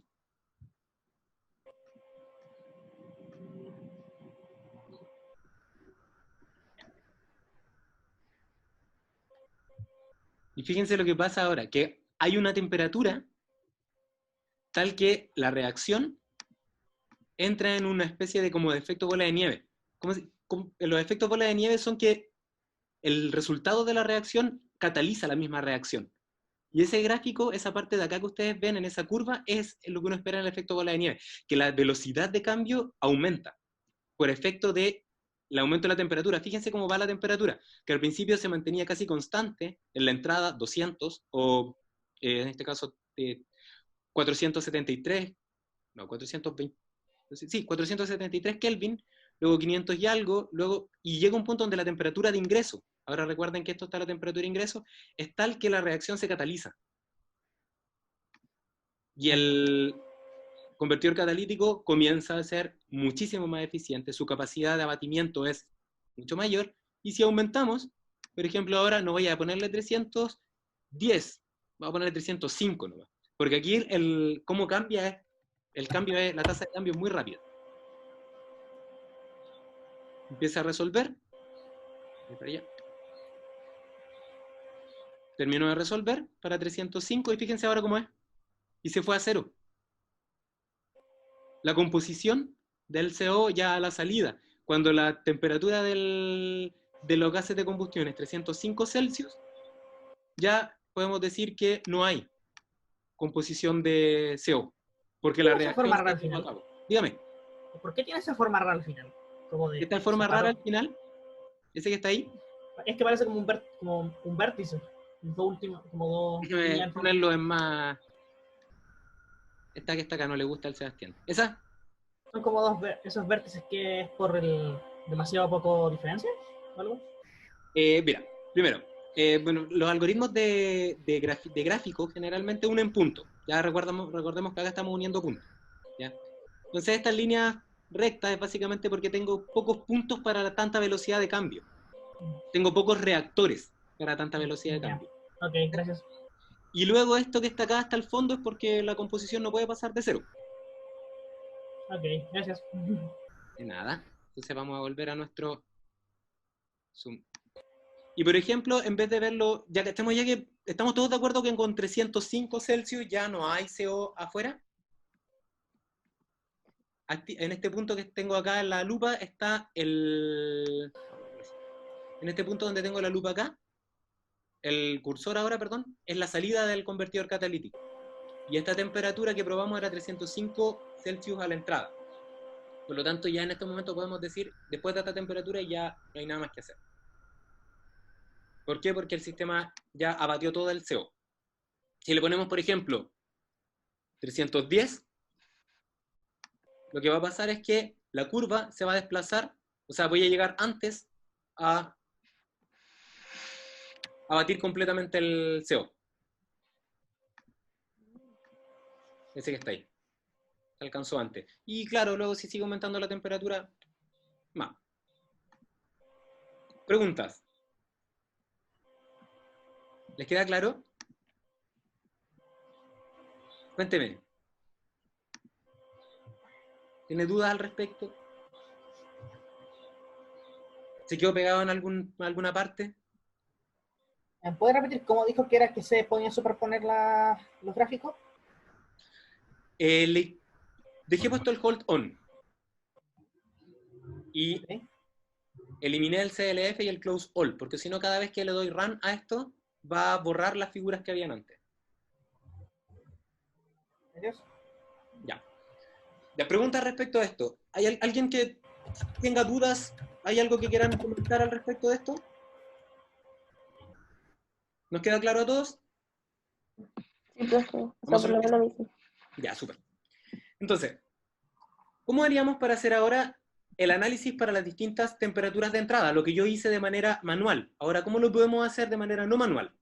Y fíjense lo que pasa ahora, que hay una temperatura tal que la reacción entra en una especie de como de efecto bola de nieve. Los efectos bola de nieve son que el resultado de la reacción cataliza la misma reacción. Y ese gráfico, esa parte de acá que ustedes ven en esa curva, es lo que uno espera en el efecto bola de nieve, que la velocidad de cambio aumenta por efecto de el aumento de la temperatura. Fíjense cómo va la temperatura, que al principio se mantenía casi constante en la entrada 200, o en este caso 473, no, 420, sí, 473 Kelvin, luego 500 y algo, luego, y llega un punto donde la temperatura de ingreso, ahora recuerden que esto está la temperatura de ingreso, es tal que la reacción se cataliza. Y el convertidor catalítico comienza a ser muchísimo más eficiente, su capacidad de abatimiento es mucho mayor, y si aumentamos, por ejemplo, ahora no voy a ponerle 310, voy a ponerle 305 nomás, porque aquí cómo cambia la tasa de cambio es muy rápida. Empieza a resolver, para allá. Terminó de resolver para 305, y fíjense ahora cómo es, y se fue a 0. La composición del CO ya a la salida, cuando la temperatura de los gases de combustión es 305 Celsius, ya podemos decir que no hay composición de CO, porque la reacción forma rara se al lleva a final? cabo. Dígame. ¿Por qué tiene esa forma rara al final? Como de ¿Esta forma separado. rara al final? ¿Ese que está ahí? Es que parece como un vértice. Dos últimos, como dos. Déjame ponerlo en más. Esta que está acá no le gusta al Sebastián. ¿Esa? Son como esos vértices que es por el demasiado poco diferencia, ¿o algo? Mira, primero, bueno, los algoritmos de gráfico generalmente unen puntos. Ya recordemos que acá estamos uniendo puntos. ¿Ya? Entonces estas líneas rectas es básicamente porque tengo pocos puntos para tanta velocidad de cambio. Tengo pocos reactores para tanta velocidad de cambio. Ok, gracias. Y luego esto que está acá hasta el fondo es porque la composición no puede pasar de 0. Ok, gracias. De nada. Entonces vamos a volver a nuestro zoom. Y por ejemplo, en vez de verlo, ya que estamos todos de acuerdo que con 305 Celsius ya no hay CO afuera. En este punto que tengo acá en la lupa está en este punto donde tengo la lupa acá, el cursor ahora, perdón, es la salida del convertidor catalítico. Y esta temperatura que probamos era 305 Celsius a la entrada. Por lo tanto, ya en este momento podemos decir, después de esta temperatura ya no hay nada más que hacer. ¿Por qué? Porque el sistema ya abatió todo el CO. Si le ponemos, por ejemplo, 310, lo que va a pasar es que la curva se va a desplazar, o sea, voy a llegar antes a abatir completamente el CO. Ese que está ahí. Se alcanzó antes. Y claro, luego si sigue aumentando la temperatura, más. Preguntas. ¿Les queda claro? Cuénteme. ¿Tiene dudas al respecto? ¿Se quedó pegado en alguna parte? ¿Puedes repetir cómo dijo que era que se podían superponer los gráficos? Dejé puesto el hold on. Y Okay. eliminé el CLF y el close all, porque si no, cada vez que le doy run a esto, va a borrar las figuras que habían antes. Gracias. Ya. Las preguntas respecto a esto. ¿Hay alguien que tenga dudas? ¿Hay algo que quieran comentar al respecto de esto? ¿Nos queda claro a todos? Sí, profe. O sea, por lo menos a mí sí. Ya, súper. Entonces, ¿cómo haríamos para hacer ahora el análisis para las distintas temperaturas de entrada? Lo que yo hice de manera manual. Ahora, ¿cómo lo podemos hacer de manera no manual?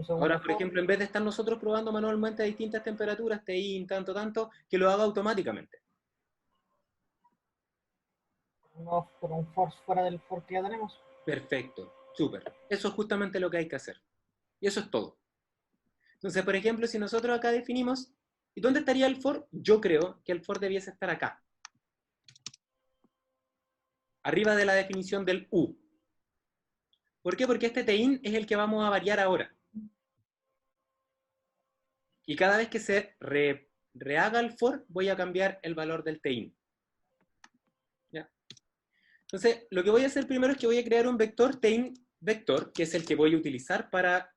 Ahora, por ejemplo, en vez de estar nosotros probando manualmente a distintas temperaturas, TI, tanto, que lo haga automáticamente. No, por un force fuera del force que ya tenemos. Perfecto, súper. Eso es justamente lo que hay que hacer. Y eso es todo. Entonces, por ejemplo, si nosotros acá definimos, ¿y dónde estaría el for? Yo creo que el for debiese estar acá. Arriba de la definición del U. ¿Por qué? Porque este TIN es el que vamos a variar ahora. Y cada vez que se rehaga el for, voy a cambiar el valor del TIN. ¿Ya? Entonces, lo que voy a hacer primero es que voy a crear un vector TIN vector, que es el que voy a utilizar para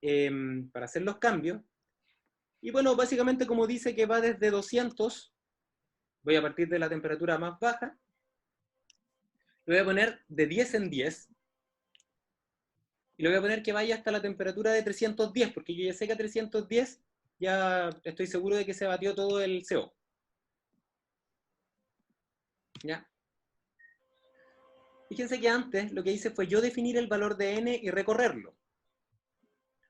hacer los cambios. Y bueno, básicamente como dice que va desde 200 voy a partir de la temperatura más baja, lo voy a poner de 10 en 10, y le voy a poner que vaya hasta la temperatura de 310, porque yo ya sé que a 310 ya estoy seguro de que se batió todo el CO. ¿Ya? Fíjense que antes lo que hice fue yo definir el valor de n y recorrerlo.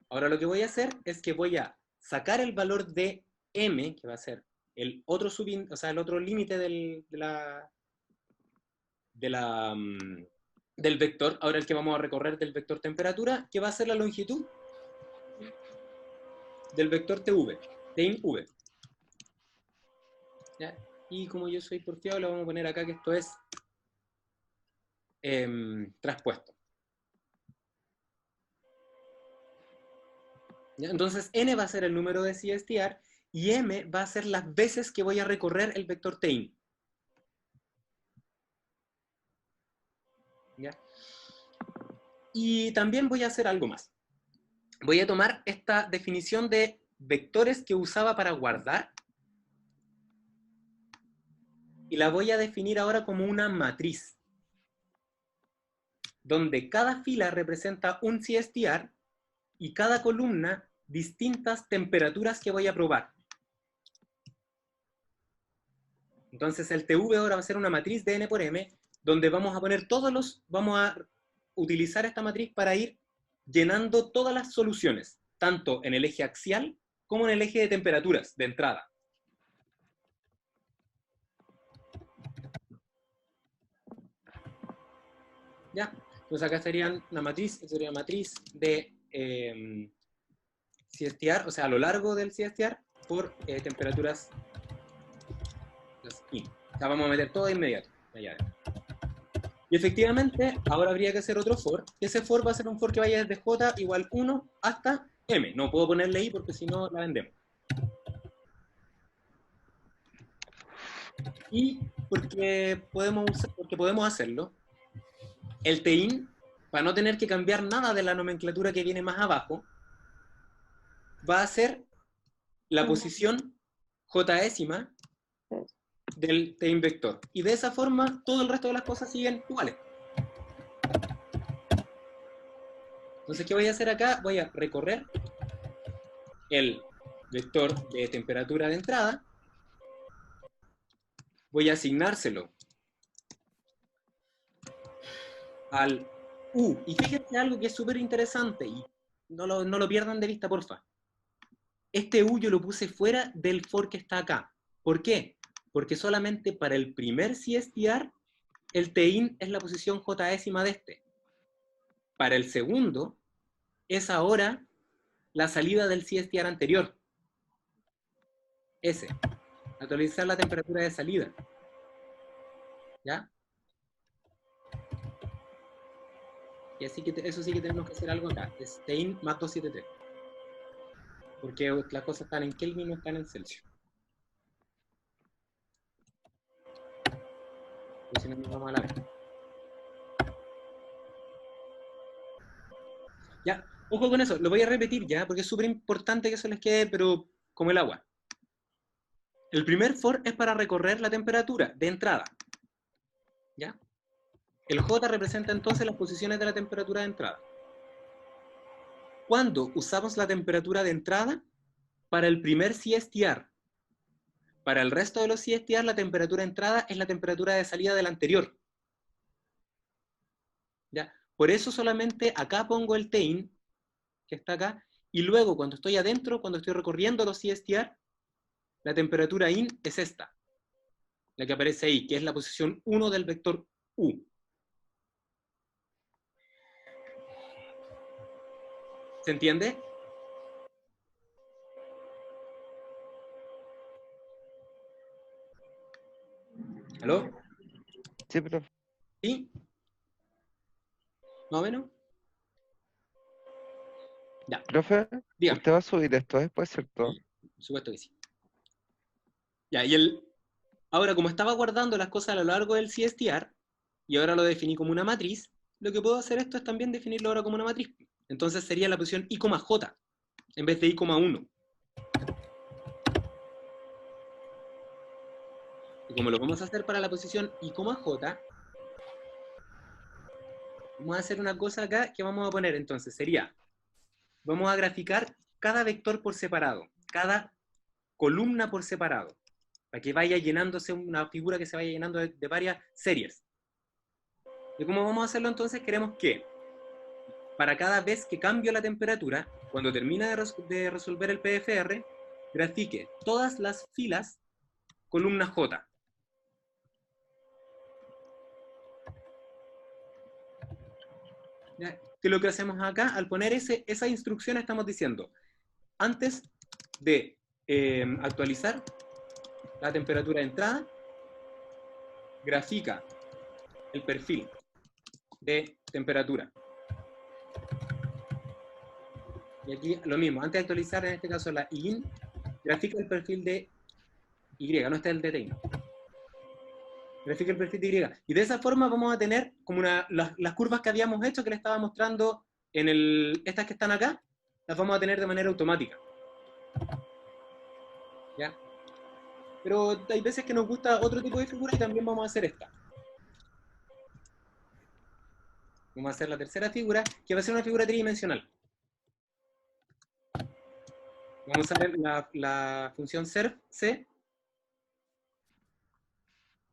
Ahora lo que voy a hacer es que voy a sacar el valor de m, que va a ser el otro el otro límite del vector, ahora el que vamos a recorrer del vector temperatura, que va a ser la longitud del vector TV, tein v. ¿Ya? Y como yo soy porfiado, le vamos a poner acá que esto es traspuesto. ¿Ya? Entonces n va a ser el número de CSTR y m va a ser las veces que voy a recorrer el vector tein. ¿Ya? Y también voy a hacer algo más. Voy a tomar esta definición de vectores que usaba para guardar y la voy a definir ahora como una matriz, donde cada fila representa un CSTR y cada columna distintas temperaturas que voy a probar. Entonces el TV ahora va a ser una matriz de n por m, donde vamos a poner vamos a utilizar esta matriz para ir llenando todas las soluciones, tanto en el eje axial como en el eje de temperaturas de entrada. ¿Ya? Entonces acá sería una matriz, sería matriz de CSTR, o sea, a lo largo del CSTR por temperaturas in. O sea, vamos a meter todo de inmediato. Allá. Y efectivamente, ahora habría que hacer otro for. Ese for va a ser un for que vaya desde j igual 1 hasta m. No puedo ponerle i porque si no la vendemos. Y porque podemos hacerlo, el tein, para no tener que cambiar nada de la nomenclatura que viene más abajo, va a ser la posición jésima del tein vector. Y de esa forma, todo el resto de las cosas siguen iguales. Entonces, ¿qué voy a hacer acá? Voy a recorrer el vector de temperatura de entrada. Voy a asignárselo al U. Y fíjense algo que es súper interesante, y no lo pierdan de vista, porfa. Este U yo lo puse fuera del for que está acá. ¿Por qué? Porque solamente para el primer CSTR, el tein es la posición jésima de este. Para el segundo, es ahora la salida del CSTR anterior. S. Actualizar la temperatura de salida. ¿Ya? Y así que eso sí que tenemos que hacer algo acá. Es tein más 273. Porque las cosas están en Kelvin, no están en Celsius. Y si no, nos vamos a la vez. Ya, ojo con eso, lo voy a repetir ya, porque es súper importante que eso les quede, pero como el agua. El primer for es para recorrer la temperatura de entrada. ¿Ya? El J representa entonces las posiciones de la temperatura de entrada. ¿Cuándo usamos la temperatura de entrada? Para el primer CSTR. Para el resto de los CSTR, la temperatura de entrada es la temperatura de salida del anterior. ¿Ya? Por eso solamente acá pongo el tein, que está acá, y luego cuando estoy adentro, cuando estoy recorriendo los CSTR, la temperatura in es esta, la que aparece ahí, que es la posición 1 del vector U. ¿Se entiende? ¿Aló? Sí, profe. ¿Sí? ¿Más o menos? Ya. Profe, Dígame. usted va a subir esto después, ¿cierto? Sí, por supuesto que sí. Ya, ahora, como estaba guardando las cosas a lo largo del CSTR, y ahora lo definí como una matriz, lo que puedo hacer esto es también definirlo ahora como una matriz. Entonces sería la posición I, J, en vez de I, 1. Como lo vamos a hacer para la posición I, J, vamos a hacer una cosa acá que vamos a poner, entonces, sería, vamos a graficar cada vector por separado, cada columna por separado, para que vaya llenándose una figura que se vaya llenando de varias series. ¿Y cómo vamos a hacerlo entonces? Queremos que para cada vez que cambio la temperatura, cuando termine de resolver el PFR, grafique todas las filas columna J. ¿Ya? Que lo que hacemos acá, al poner esa instrucción, estamos diciendo, antes de actualizar la temperatura de entrada, grafica el perfil de temperatura. Y aquí lo mismo, antes de actualizar en este caso la IN, grafica el perfil de Y, no está el de T, grafica el perfil de Y. Y de esa forma vamos a tener como las curvas que habíamos hecho, que les estaba mostrando en estas que están acá, las vamos a tener de manera automática. ¿Ya? Pero hay veces que nos gusta otro tipo de figura y también vamos a hacer esta. Vamos a hacer la tercera figura, que va a ser una figura tridimensional. Vamos a ver la función serv, C,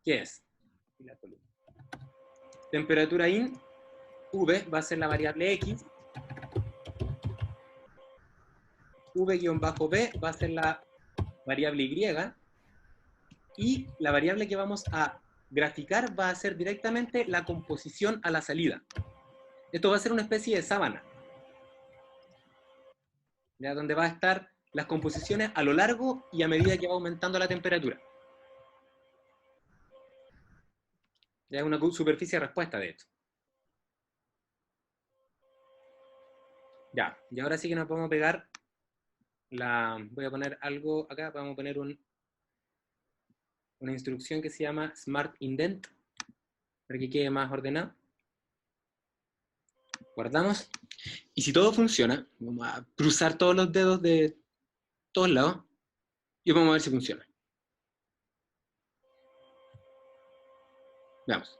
¿qué es? Temperatura in, V va a ser la variable X, V-B va a ser la variable Y la variable que vamos a graficar va a ser directamente la composición a la salida. Esto va a ser una especie de sábana, ¿ya? Donde va a estar las composiciones a lo largo y a medida que va aumentando la temperatura. Ya es una superficie de respuesta de esto. Ya, y ahora sí que nos vamos a pegar voy a poner algo acá, vamos a poner una instrucción que se llama Smart Indent, para que quede más ordenado. Guardamos. Y si todo funciona, vamos a cruzar todos los dedos de todos lados y vamos a ver si funciona. Veamos.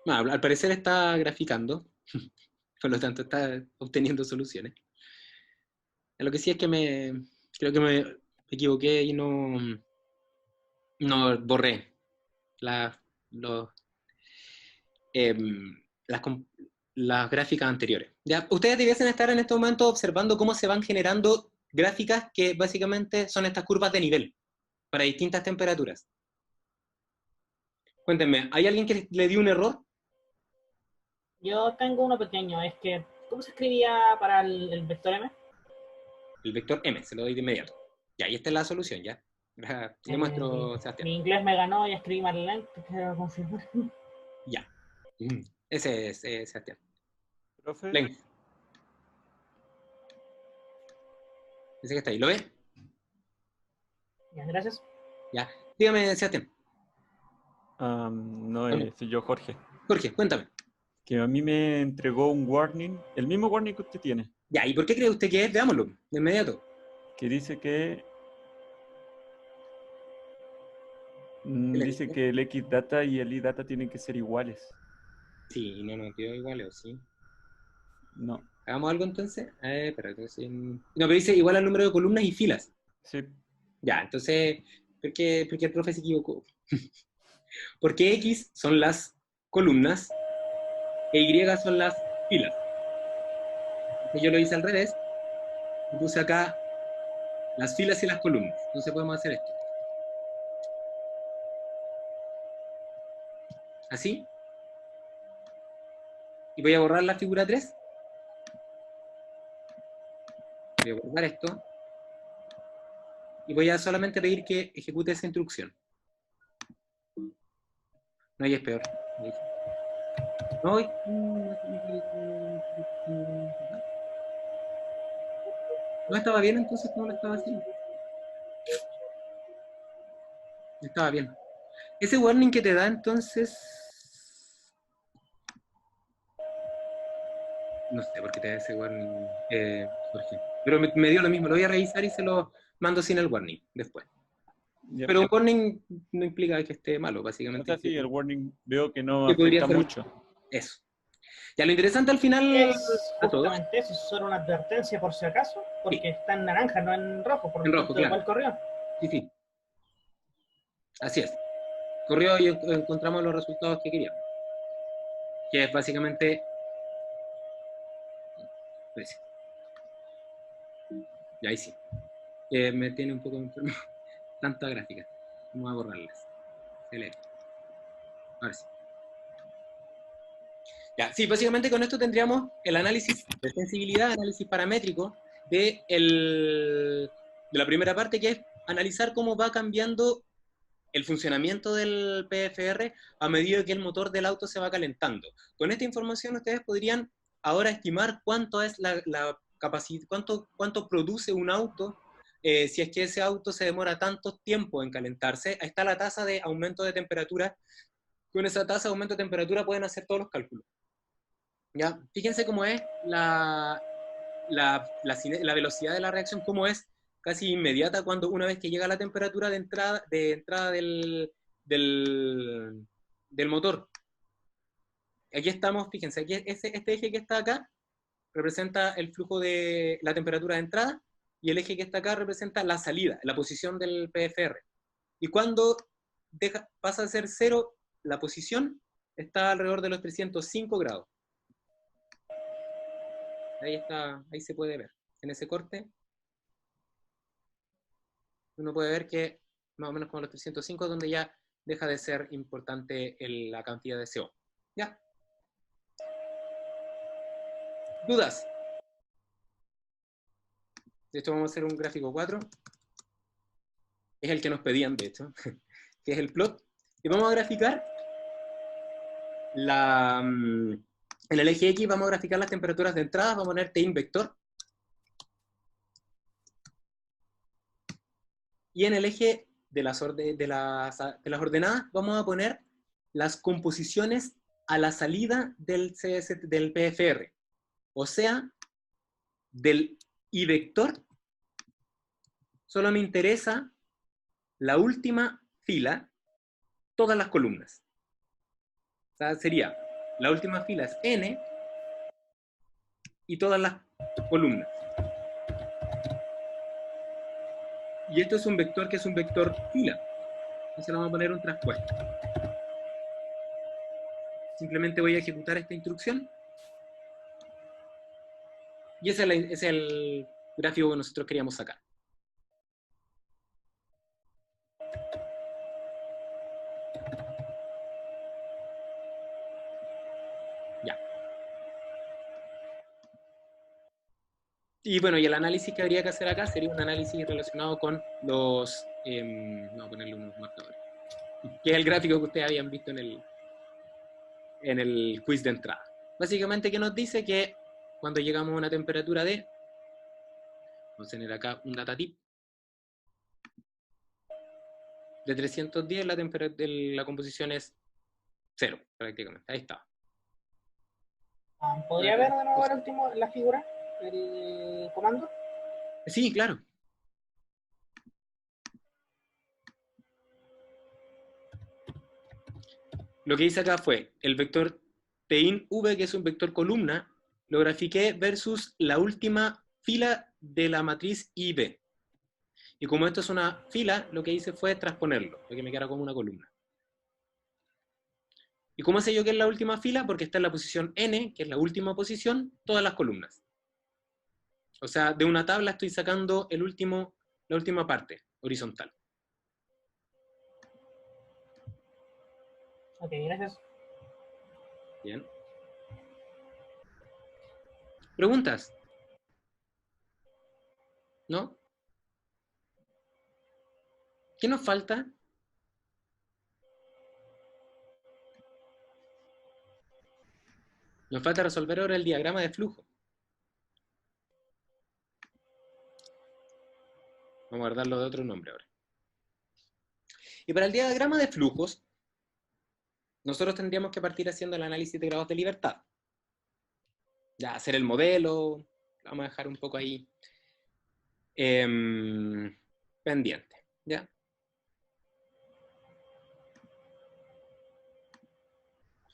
Bueno, al parecer está graficando, por lo tanto está obteniendo soluciones. Lo que sí es que creo que me equivoqué y no borré las gráficas anteriores. ¿Ya? Ustedes debiesen estar en este momento observando cómo se van generando gráficas que básicamente son estas curvas de nivel para distintas temperaturas. Cuéntenme, ¿hay alguien que le dio un error? Yo tengo uno pequeño, es que, ¿cómo se escribía para el vector M? El vector M, se lo doy de inmediato. Ya, y esta es la solución, ¿ya? Le muestro, Sebastián. Mi inglés me ganó y escribí más lento, quiero confirmar. Ya. Ese es Sebastián. Profe, Length. Ese que está ahí, ¿lo ve? Ya, gracias. Ya. Dígame, Sebastián. no, soy yo, Jorge. Jorge, cuéntame. Que a mí me entregó un warning, el mismo warning que usted tiene, Ya, ¿y por qué cree usted que es? Veámoslo, de inmediato. que dice que le dice dice? que el Xdata y el iData tienen que ser iguales. Sí, no nos dio igual, ¿o sí? No, ¿Hagamos algo entonces? Espérate, no, pero dice igual al número de columnas y filas. sí, Ya, entonces, ¿por qué el profe se equivocó? Porque X son las columnas e Y son las filas. Entonces yo lo hice al revés y puse acá las filas y las columnas. Entonces podemos hacer esto. Así. Y voy a borrar la figura 3. Voy a borrar esto. Y voy a solamente pedir que ejecute esa instrucción. No, y es peor. No, no estaba bien, entonces ¿cómo lo estaba haciendo? Estaba bien. Ese warning que te da, entonces... No sé por qué te da ese warning, Jorge. Pero me dio lo mismo, lo voy a revisar y se lo mando sin el warning después. Ya, Pero un warning no implica que esté malo, o básicamente. sea, sí, el warning veo que no Que podría afecta ser mucho. eso. Ya, lo interesante al final Es a todos, justamente eso, es solo una advertencia por si acaso, porque Sí. está en naranja, no en rojo, por En lo rojo, tanto claro. igual corrió. Sí. Así es. Corrió y encontramos los resultados que queríamos. Que es básicamente... Pues, y ahí sí. Me tiene un poco enfermo. Tanta gráfica. Vamos a borrarlas. Se lee. Ahora sí. Ya, sí, básicamente con esto tendríamos el análisis de sensibilidad, análisis paramétrico de la primera parte, que es analizar cómo va cambiando el funcionamiento del PFR a medida que el motor del auto se va calentando. Con esta información ustedes podrían ahora estimar cuánto es la capacidad, cuánto produce un auto, si es que ese auto se demora tanto tiempo en calentarse. Ahí está la tasa de aumento de temperatura. Con esa tasa de aumento de temperatura pueden hacer todos los cálculos. ¿Ya? Fíjense cómo es la velocidad de la reacción, cómo es casi inmediata cuando una vez que llega la temperatura de entrada del motor. Aquí estamos, fíjense, aquí este eje que está acá representa el flujo de la temperatura de entrada y el eje que está acá representa la salida, la posición del PFR. Y cuando pasa a ser 0, la posición está alrededor de los 305 grados. Ahí está, ahí se puede ver. En ese corte, uno puede ver que más o menos con los 305 es donde ya deja de ser importante la cantidad de CO. ¿Ya? ¿Dudas? De hecho, vamos a hacer un gráfico 4. Es el que nos pedían, de hecho, que es el plot. Y vamos a graficar en el eje X vamos a graficar las temperaturas de entrada, vamos a poner Tin vector. Y en el eje de las ordenadas vamos a poner las composiciones a la salida del PFR. O sea, del I vector, solo me interesa la última fila, todas las columnas. O sea, sería, la última fila es N y todas las columnas. Y esto es un vector que es un vector fila. Entonces le vamos a poner un traspuesto. Simplemente voy a ejecutar esta instrucción. Y ese es el gráfico que nosotros queríamos sacar. Ya. Y bueno, y el análisis que habría que hacer acá sería un análisis relacionado con los... vamos a ponerle unos marcadores. Que es el gráfico que ustedes habían visto en el quiz de entrada. Básicamente, que nos dice que cuando llegamos a una temperatura de... Vamos a tener acá un data tip. De 310 la composición es 0, prácticamente. Ahí está. ¿Podría ver de nuevo el último, la figura, el comando? Sí, claro. Lo que hice acá fue el vector Tin V, que es un vector columna, lo grafiqué versus la última fila de la matriz IB. Y como esto es una fila, lo que hice fue transponerlo, para que me quedara como una columna. ¿Y cómo sé yo que es la última fila? Porque está en la posición N, que es la última posición, todas las columnas. O sea, de una tabla estoy sacando la última parte, horizontal. Ok, gracias. Bien. ¿Preguntas? ¿No? ¿Qué nos falta? Nos falta resolver ahora el diagrama de flujo. Vamos a guardarlo de otro nombre ahora. Y para el diagrama de flujos, nosotros tendríamos que partir haciendo el análisis de grados de libertad. ya hacer el modelo, lo vamos a dejar un poco ahí pendiente, ¿ya?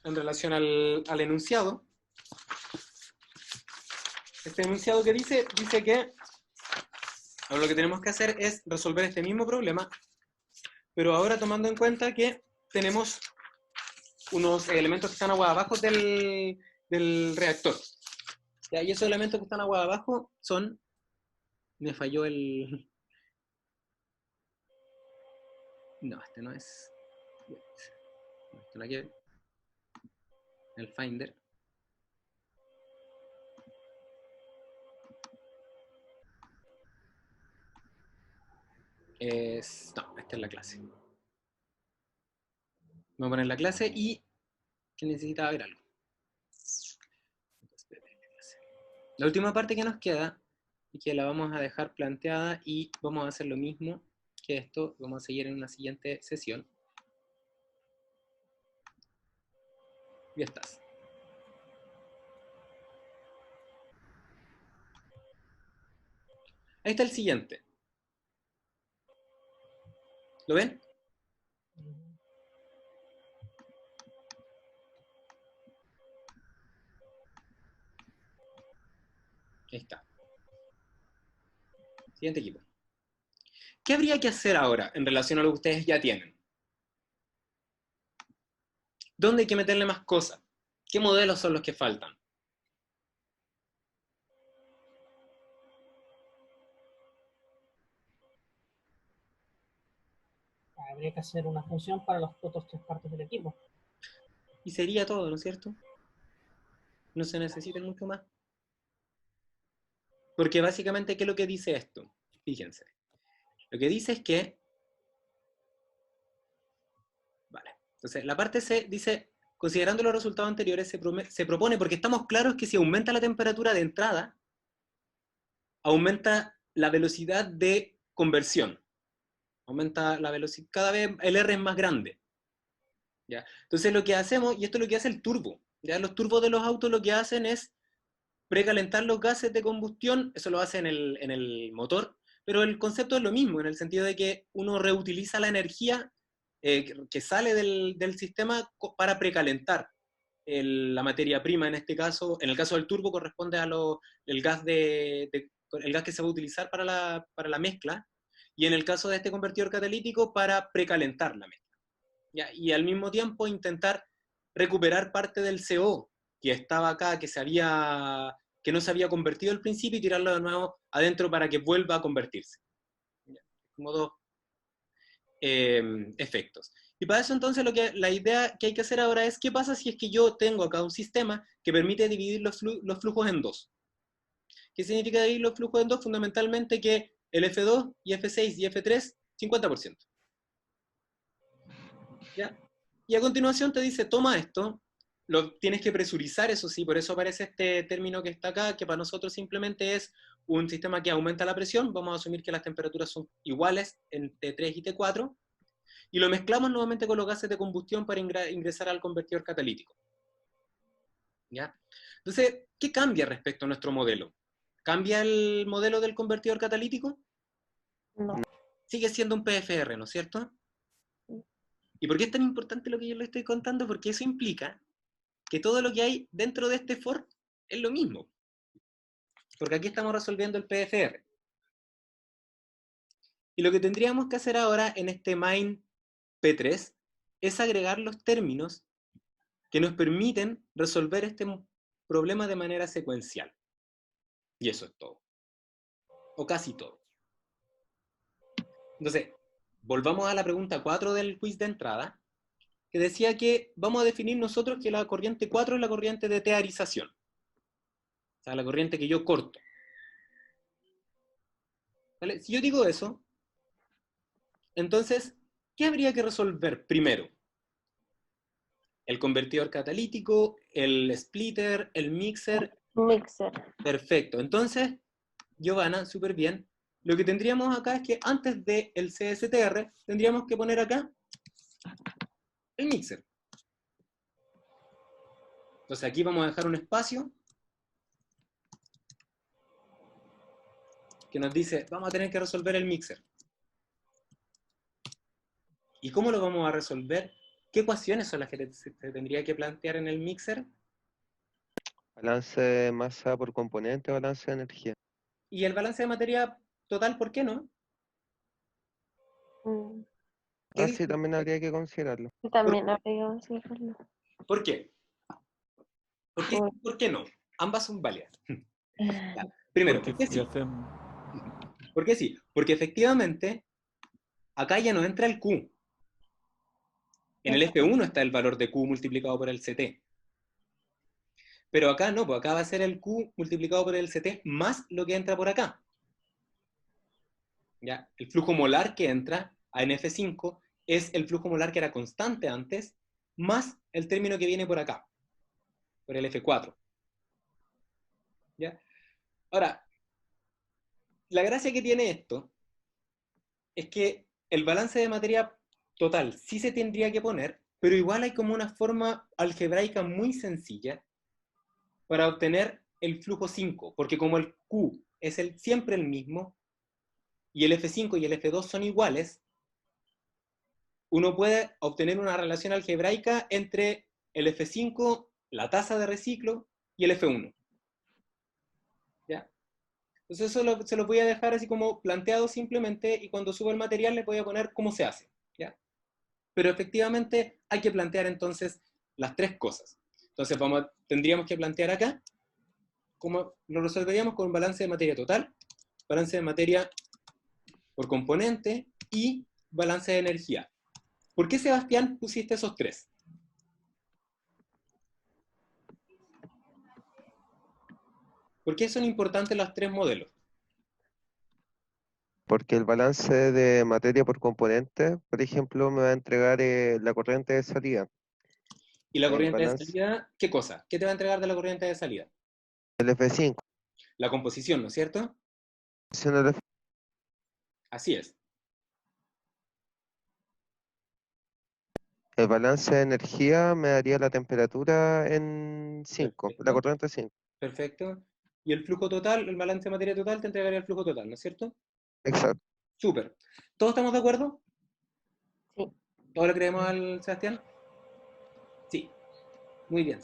En relación al enunciado, este enunciado que dice que ahora lo que tenemos que hacer es resolver este mismo problema, pero ahora tomando en cuenta que tenemos unos elementos que están agua abajo del reactor. ¿Ya? Y esos elementos que están agua abajo son... Me falló el... No, este no es... Esto no hay que ver. El Finder. No, esta es la clase. Voy a poner la clase y que necesitaba ver algo. La última parte que nos queda, y que la vamos a dejar planteada, y vamos a hacer lo mismo que esto, vamos a seguir en una siguiente sesión. Ya estás. Ahí está el siguiente. ¿Lo ven? Ahí está. Siguiente equipo. ¿Qué habría que hacer ahora en relación a lo que ustedes ya tienen? ¿Dónde hay que meterle más cosas? ¿Qué modelos son los que faltan? Habría que hacer una función para los otros 3 partes del equipo. Y sería todo, ¿no es cierto? No se necesita mucho más. Porque básicamente, ¿qué es lo que dice esto? Fíjense. Lo que dice es que... Vale. Entonces, la parte C dice, considerando los resultados anteriores, se propone, porque estamos claros que si aumenta la temperatura de entrada, aumenta la velocidad de conversión. Aumenta la velocidad, cada vez el R es más grande. ¿Ya? Entonces lo que hacemos, y esto es lo que hace el turbo, ¿ya? Los turbos de los autos lo que hacen es precalentar los gases de combustión, eso lo hace en el motor, pero el concepto es lo mismo, en el sentido de que uno reutiliza la energía que sale del sistema para precalentar la materia prima en este caso. En el caso del turbo corresponde a el gas el gas que se va a utilizar para la mezcla, y en el caso de este convertidor catalítico para precalentar la mezcla. ¿Ya? Y al mismo tiempo intentar recuperar parte del CO que estaba acá, que no se había convertido al principio, y tirarlo de nuevo adentro para que vuelva a convertirse. ¿Ya? Como dos efectos. Y para eso entonces la idea que hay que hacer ahora es, ¿qué pasa si es que yo tengo acá un sistema que permite dividir los flujos en dos? ¿Qué significa dividir los flujos en dos? Fundamentalmente que el F2 y F6 y F3, 50%. ¿Ya? Y a continuación te dice, toma esto, lo tienes que presurizar, eso sí, por eso aparece este término que está acá, que para nosotros simplemente es un sistema que aumenta la presión. Vamos a asumir que las temperaturas son iguales en T3 y T4, y lo mezclamos nuevamente con los gases de combustión para ingresar al convertidor catalítico. ¿Ya? Entonces, ¿qué cambia respecto a nuestro modelo? ¿Cambia el modelo del convertidor catalítico? No. Sigue siendo un PFR, ¿no es cierto? ¿Y por qué es tan importante lo que yo le estoy contando? Porque eso implica que todo lo que hay dentro de este for es lo mismo. Porque aquí estamos resolviendo el PFR. Y lo que tendríamos que hacer ahora en este main P3 es agregar los términos que nos permiten resolver este problema de manera secuencial. Y eso es todo. O casi todo. Entonces, volvamos a la pregunta 4 del quiz de entrada, que decía que vamos a definir nosotros que la corriente 4 es la corriente de tearización. O sea, la corriente que yo corto. ¿Vale? Si yo digo eso, entonces, ¿qué habría que resolver primero? El convertidor catalítico, el splitter, el mixer. Mixer. Perfecto. Entonces, Giovanna, súper bien. Lo que tendríamos acá es que antes del CSTR tendríamos que poner acá el mixer. Entonces aquí vamos a dejar un espacio que nos dice, vamos a tener que resolver el mixer. ¿Y cómo lo vamos a resolver? ¿Qué ecuaciones son las que se tendría que plantear en el mixer? Balance de masa por componente, balance de energía. Y el balance de materia total, ¿por qué no? Mm, ¿Qué Sí, dice? también habría que considerarlo. y también habría que decirlo. ¿Por qué? Por- ¿Por qué no? Ambas son válidas. Ya, primero, Porque ¿por qué ya sí? sabemos. ¿Por qué sí? Porque efectivamente, acá ya no entra el Q. En el F1 está el valor de Q multiplicado por el CT. Pero acá no, pues acá va a ser el Q multiplicado por el CT más lo que entra por acá. ¿Ya? El flujo molar que entra a NF5 es el flujo molar que era constante antes, más el término que viene por acá, por el F4. ¿Ya? Ahora, la gracia que tiene esto es que el balance de materia total sí se tendría que poner, pero igual hay como una forma algebraica muy sencilla para obtener el flujo 5, porque como el Q es siempre el mismo, y el F5 y el F2 son iguales, uno puede obtener una relación algebraica entre el F5, la tasa de reciclo, y el F1. ¿Ya? Entonces eso se lo voy a dejar así como planteado simplemente, y cuando suba el material les voy a poner cómo se hace. ¿Ya? Pero efectivamente hay que plantear entonces las tres cosas. Entonces tendríamos que plantear acá cómo lo resolveríamos con balance de materia total, balance de materia por componente y balance de energía. ¿Por qué, Sebastián, pusiste esos tres? ¿Por qué son importantes los tres modelos? Porque el balance de materia por componente, por ejemplo, me va a entregar la corriente de salida. ¿Y la El corriente de balance salida, qué cosa? ¿Qué te va a entregar de la corriente de salida? del F5. La composición, ¿no es cierto? El Así es. balance de energía me daría la temperatura en 5, la Perfecto. corriente 5. Perfecto. Y el flujo total, el balance de materia total te entregaría el flujo total, ¿no es cierto? Exacto. Súper. ¿Todos estamos de acuerdo? Sí. ¿Todos le creemos al Sebastián? Sí. Muy bien.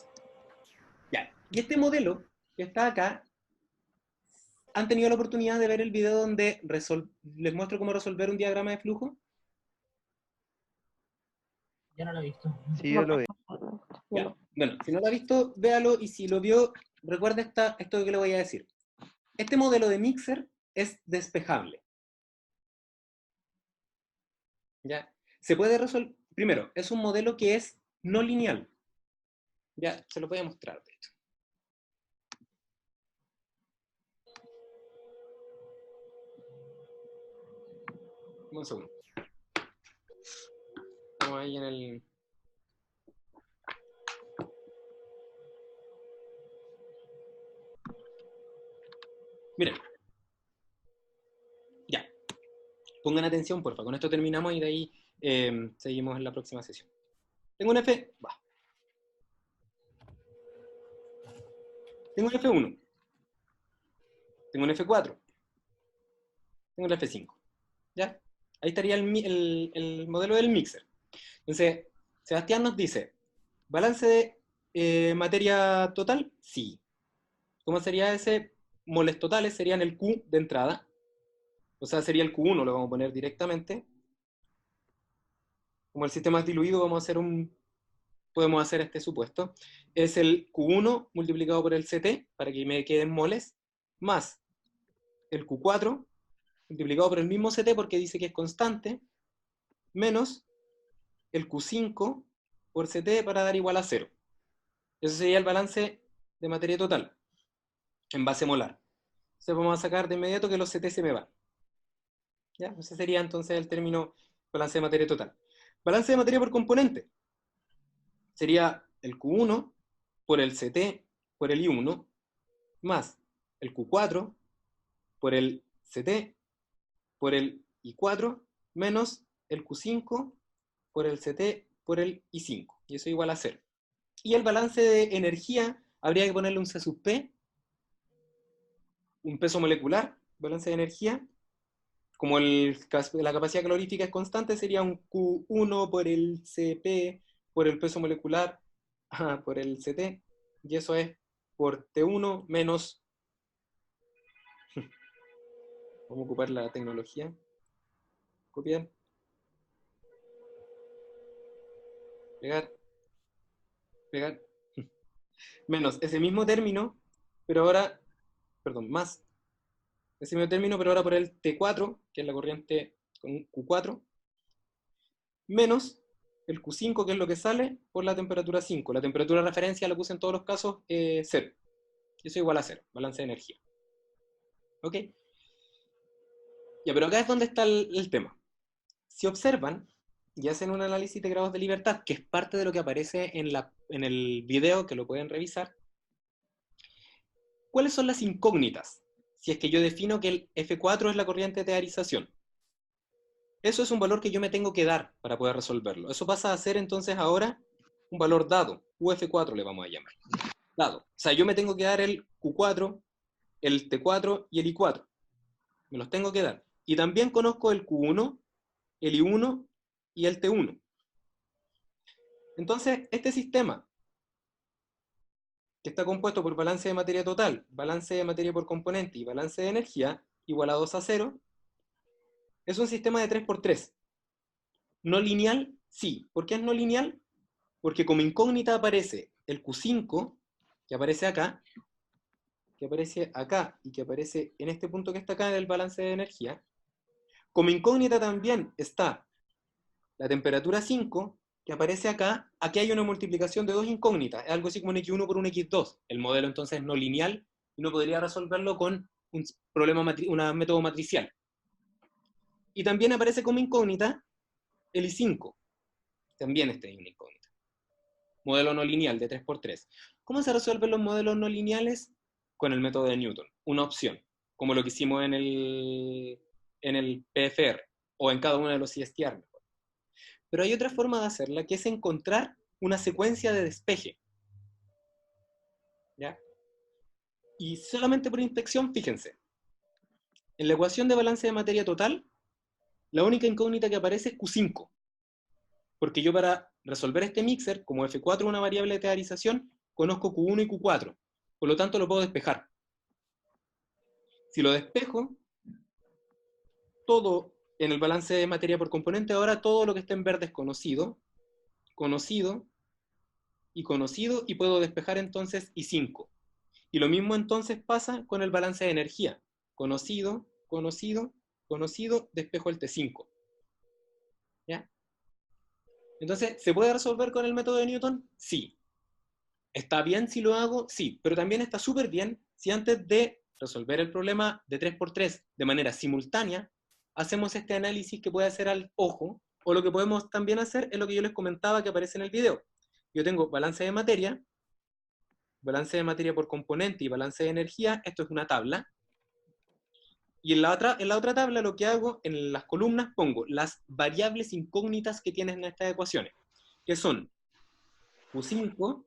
Ya. Y este modelo que está acá, ¿han tenido la oportunidad de ver el video donde les muestro cómo resolver un diagrama de flujo? Yo no lo he visto. Sí, No, yo lo vi. yo Ya. no. Bueno, si no lo ha visto, véalo, y si lo vio, recuerda esto que le voy a decir. Este modelo de mixer es despejable. ¿Ya? Se puede resolver. Primero, es un modelo que es no lineal. Ya, se lo voy a mostrar, de hecho. Un segundo. Estamos ahí en el... Miren. Ya. Pongan atención, porfa. Con esto terminamos y de ahí seguimos en la próxima sesión. Tengo un F... Va. Tengo un F1. Tengo un F4. Tengo el F5. ¿Ya? Ahí estaría el modelo del mixer. Entonces, Sebastián nos dice, ¿balance de materia total? Sí. ¿Cómo sería ese? Moles totales serían el Q de entrada. O sea, sería el Q1, lo vamos a poner directamente. Como el sistema es diluido, podemos hacer este supuesto. Es el Q1 multiplicado por el CT, para que me queden moles, más el Q4 multiplicado por el mismo CT, porque dice que es constante, menos el Q5 por CT para dar igual a 0. Eso sería el balance de materia total, en base molar. Entonces vamos a sacar de inmediato que los CT se me van. ¿Ya? Ese sería entonces el término balance de materia total. Balance de materia por componente. Sería el Q1 por el CT por el I1, más el Q4 por el CT por el I4, menos el Q5 por el CT por el I5. Y eso igual a 0. Y el balance de energía habría que ponerle un C sub P, un peso molecular, balance de energía, como la capacidad calorífica es constante, sería un Q1 por el Cp, por el peso molecular, por el Ct, y eso es por T1 menos... Vamos a ocupar la tecnología. Copiar. Pegar. Pegar. Menos ese mismo término, pero ahora... Perdón, más ese mismo término, pero ahora por el T4, que es la corriente con un Q4, menos el Q5, que es lo que sale, por la temperatura 5. La temperatura de referencia la puse en todos los casos 0. Eso es igual a 0, balance de energía. ¿Ok? Ya, pero acá es donde está el tema. Si observan y hacen un análisis de grados de libertad, que es parte de lo que aparece en el video, que lo pueden revisar, ¿cuáles son las incógnitas? Si es que yo defino que el F4 es la corriente de teorización. Eso es un valor que yo me tengo que dar para poder resolverlo. Eso pasa a ser entonces ahora un valor dado. UF4 le vamos a llamar. Dado. O sea, yo me tengo que dar el Q4, el T4 y el I4. Me los tengo que dar. Y también conozco el Q1, el I1 y el T1. Entonces, este sistema, que está compuesto por balance de materia total, balance de materia por componente y balance de energía, igualados a 0, es un sistema de 3×3. No lineal, sí. ¿Por qué es no lineal? Porque como incógnita aparece el Q5, que aparece acá y que aparece en este punto que está acá en el balance de energía. Como incógnita también está la temperatura 5, que aparece acá. Aquí hay una multiplicación de dos incógnitas, es algo así como un X1 por un X2. El modelo entonces es no lineal y no podría resolverlo con un método matricial. Y también aparece como incógnita el I5, también está en una incógnita. Modelo no lineal de 3×3. ¿Cómo se resuelven los modelos no lineales? Con el método de Newton, una opción, como lo que hicimos en el PFR, o en cada uno de los CSTR. Pero hay otra forma de hacerla, que es encontrar una secuencia de despeje. ¿Ya? Y solamente por inspección, fíjense. En la ecuación de balance de materia total, la única incógnita que aparece es Q5. Porque yo para resolver este mixer, como F4 es una variable de teorización, conozco Q1 y Q4. Por lo tanto, lo puedo despejar. Si lo despejo, todo en el balance de materia por componente, ahora todo lo que está en verde es conocido, conocido y conocido, y puedo despejar entonces I5. Y lo mismo entonces pasa con el balance de energía. Conocido, conocido, conocido, despejo el T5. ¿Ya? Entonces, ¿se puede resolver con el método de Newton? Sí. ¿Está bien si lo hago? Sí. Pero también está súper bien si antes de resolver el problema de 3×3 de manera simultánea, hacemos este análisis que puede hacer al ojo, o lo que podemos también hacer es lo que yo les comentaba que aparece en el video. Yo tengo balance de materia por componente y balance de energía. Esto es una tabla. Y en la otra tabla lo que hago, en las columnas pongo las variables incógnitas que tienes en estas ecuaciones, que son Q5,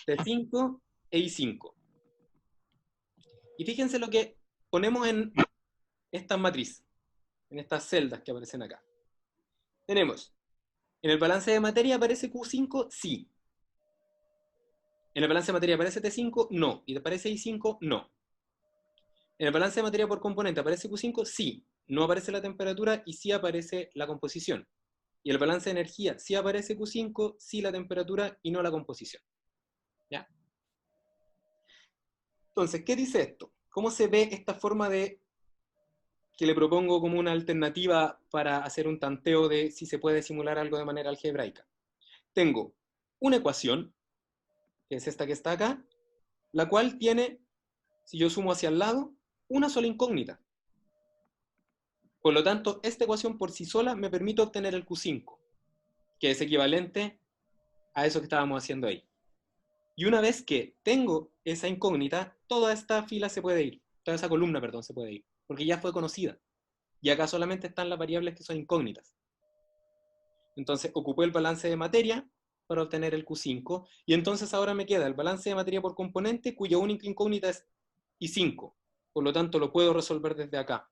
T5 e I5. Y fíjense lo que ponemos en esta matriz, en estas celdas que aparecen acá. Tenemos, en el balance de materia aparece Q5, sí. En el balance de materia aparece T5, no. Y aparece I5, no. En el balance de materia por componente aparece Q5, sí. No aparece la temperatura y sí aparece la composición. Y el balance de energía sí aparece Q5, sí la temperatura y no la composición. ¿Ya? Entonces, ¿qué dice esto? ¿Cómo se ve esta forma de que le propongo como una alternativa para hacer un tanteo de si se puede simular algo de manera algebraica? Tengo una ecuación, que es esta que está acá, la cual tiene, si yo sumo hacia el lado, una sola incógnita. Por lo tanto, esta ecuación por sí sola me permite obtener el Q5, que es equivalente a eso que estábamos haciendo ahí. Y una vez que tengo esa incógnita, toda esta fila se puede ir, toda esa columna, perdón, se puede ir, porque ya fue conocida. Y acá solamente están las variables que son incógnitas. Entonces, ocupé el balance de materia para obtener el Q5, y entonces ahora me queda el balance de materia por componente, cuya única incógnita es I5. por lo tanto lo puedo resolver desde acá.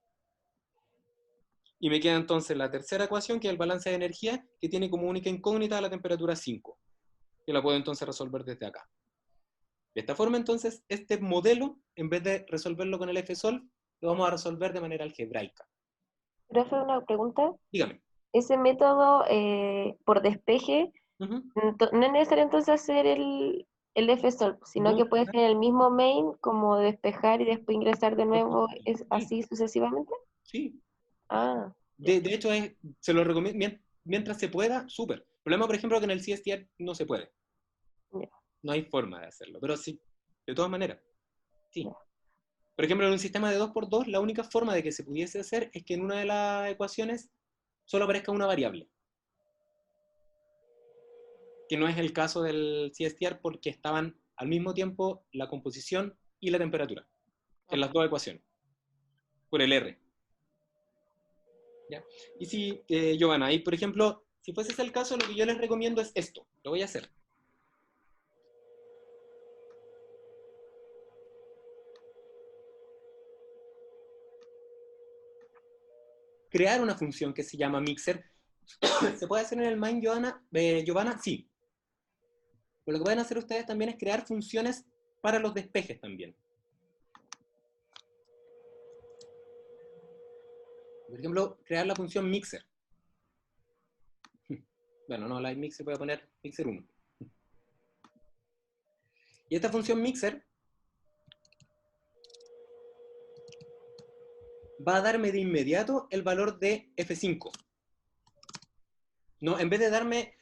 Y me queda entonces la tercera ecuación, que es el balance de energía, que tiene como única incógnita la temperatura 5. Que la puedo entonces resolver desde acá. De esta forma, entonces, este modelo, en vez de resolverlo con el FSOL, lo vamos a resolver de manera algebraica. Profe, una pregunta. Dígame. Ese método por despeje, Ujú. no es necesario entonces hacer el FSOL, sino No, que puede ser el mismo main como despejar y después ingresar de nuevo, es sí, así sucesivamente. sí. Ah, De hecho, se lo recomiendo, mientras se pueda, súper. El problema, por ejemplo, que en el CSTR no se puede. ya, No hay forma de hacerlo, pero sí, de todas maneras, sí. ya. Por ejemplo, en un sistema de 2x2, la única forma de que se pudiese hacer es que en una de las ecuaciones solo aparezca una variable. Que no es el caso del CSTR porque estaban al mismo tiempo la composición y la temperatura en las dos ecuaciones, por el R. ¿Ya? Y si, Giovanna, ahí por ejemplo, si fuese ese el caso, lo que yo les recomiendo es esto. Lo voy a hacer. Crear una función que se llama mixer. ¿Se puede hacer en el main, Giovanna? Sí. Pero lo que pueden hacer ustedes también es crear funciones para los despejes también. Por ejemplo, crear la función mixer. Bueno, no, la mixer voy a poner mixer 1. Y esta función mixer va a darme de inmediato el valor de F5. No, en vez de darme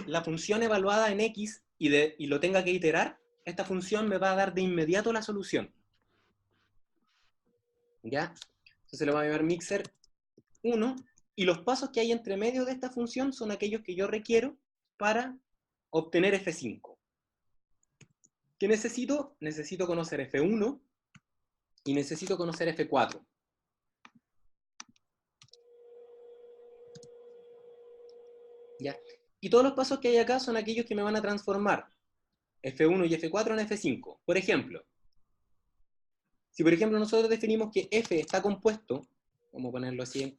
la función evaluada en X y lo tenga que iterar, esta función me va a dar de inmediato la solución. ¿Ya? Entonces le voy a llamar mixer 1, y los pasos que hay entre medio de esta función son aquellos que yo requiero para obtener F5. ¿Qué necesito? Necesito conocer F1 y necesito conocer F4. ¿Ya? Y todos los pasos que hay acá son aquellos que me van a transformar F1 y F4 en F5. Por ejemplo, si por ejemplo nosotros definimos que F está compuesto, vamos a ponerlo así en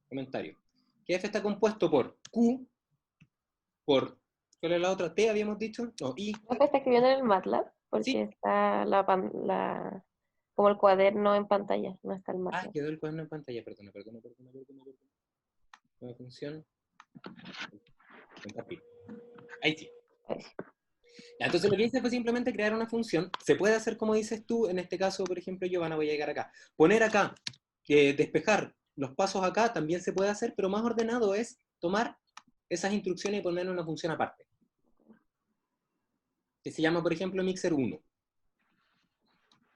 comentario, que F está compuesto por Q, por, ¿cuál es la otra? T habíamos dicho, no, I, Profe, está escribiendo en el MATLAB porque sí. está como el cuaderno en pantalla, no está el Ah, MATLAB. quedó el cuaderno en pantalla, perdona. Nueva función, compartir. Ahí sí. Ahí sí. Ya, entonces lo que hice fue simplemente crear una función. Se puede hacer como dices tú, en este caso, por ejemplo, Giovanna, voy a llegar acá. Poner acá, despejar los pasos acá, también se puede hacer, pero más ordenado es tomar esas instrucciones y poner una función aparte. Que se llama, por ejemplo, mixer 1.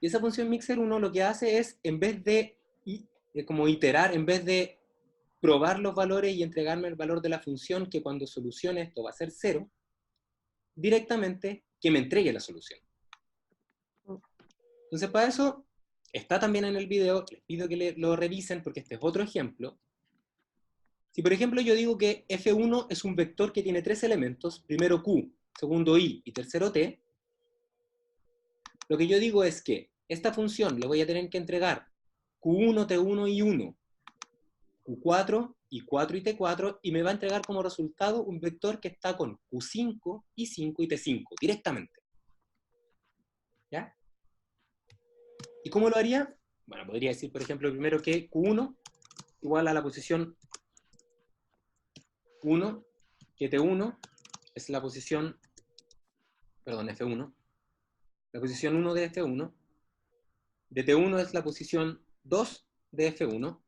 Y esa función mixer 1 lo que hace es, en vez de como iterar, en vez de probar los valores y entregarme el valor de la función, que cuando solucione esto va a ser 0, directamente que me entregue la solución. Entonces, para eso, está también en el video, les pido que lo revisen porque este es otro ejemplo. Si, por ejemplo, yo digo que F1 es un vector que tiene 3 elementos, primero Q, segundo I y tercero T, lo que yo digo es que esta función le voy a tener que entregar Q1, T1 y 1, Q4, I4 y T4, y me va a entregar como resultado un vector que está con Q5, I5 y T5, directamente. ¿Ya? ¿Y cómo lo haría? Bueno, podría decir, por ejemplo, primero que Q1 igual a la posición 1, que T1 es la posición, perdón, F1, la posición 1 de F1, de T1 es la posición 2 de F1,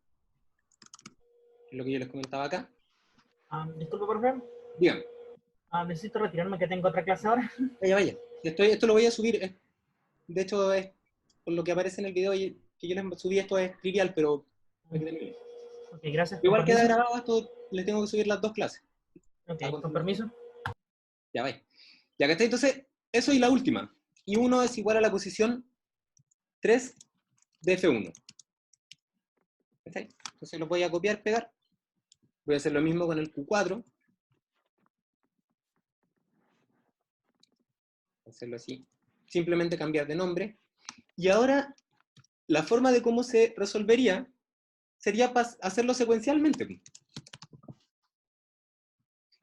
es lo que yo les comentaba acá. Disculpe, profe. Díganme. Necesito retirarme que tengo otra clase ahora. Vaya. Esto lo voy a subir, de hecho, es por lo que aparece en el video que yo les subí, esto es trivial, pero Ok, gracias. igual Con queda permiso. grabado esto, les tengo que subir las dos clases. Ok, con permiso. Ya vaya. Ya que está, entonces, eso y la última. Y 1 es igual a la posición 3 de F1. ¿Está ahí? Entonces lo voy a copiar, pegar. Voy a hacer lo mismo con el Q4. Hacerlo así. Simplemente cambiar de nombre. Y ahora la forma de cómo se resolvería sería hacerlo secuencialmente.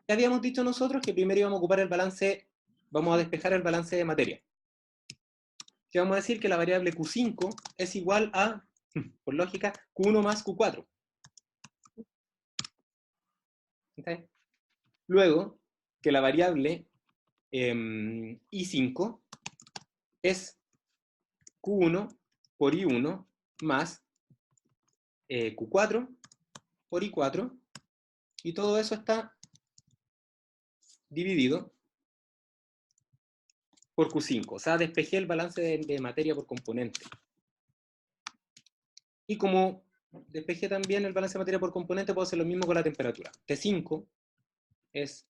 Ya habíamos dicho nosotros que primero íbamos a ocupar el balance, vamos a despejar el balance de materia. Que vamos a decir que la variable Q5 es igual a, por lógica, Q1 más Q4. ¿Okay? Luego, que la variable I5 es Q1 por I1 más Q4 por I4, y todo eso está dividido por Q5. O sea, despejé el balance de materia por componente. Y como despejé también el balance de materia por componente, puedo hacer lo mismo con la temperatura. T5 es,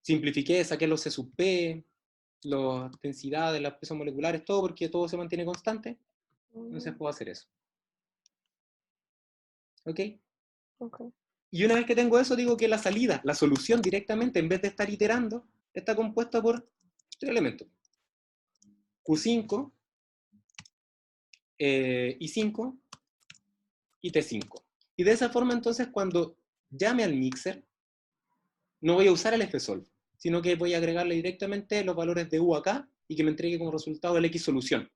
simplifiqué, saqué los C sub P, las densidades, las pesos moleculares, todo, porque todo se mantiene constante. Entonces puedo hacer eso. ¿Ok? Ok. Y una vez que tengo eso, digo que la salida, la solución directamente, en vez de estar iterando, está compuesta por 3 elementos. Q5, I5 y T5. Y de esa forma, entonces, cuando llame al mixer, no voy a usar el Fsolve, sino que voy a agregarle directamente los valores de U acá y que me entregue como resultado el X solución.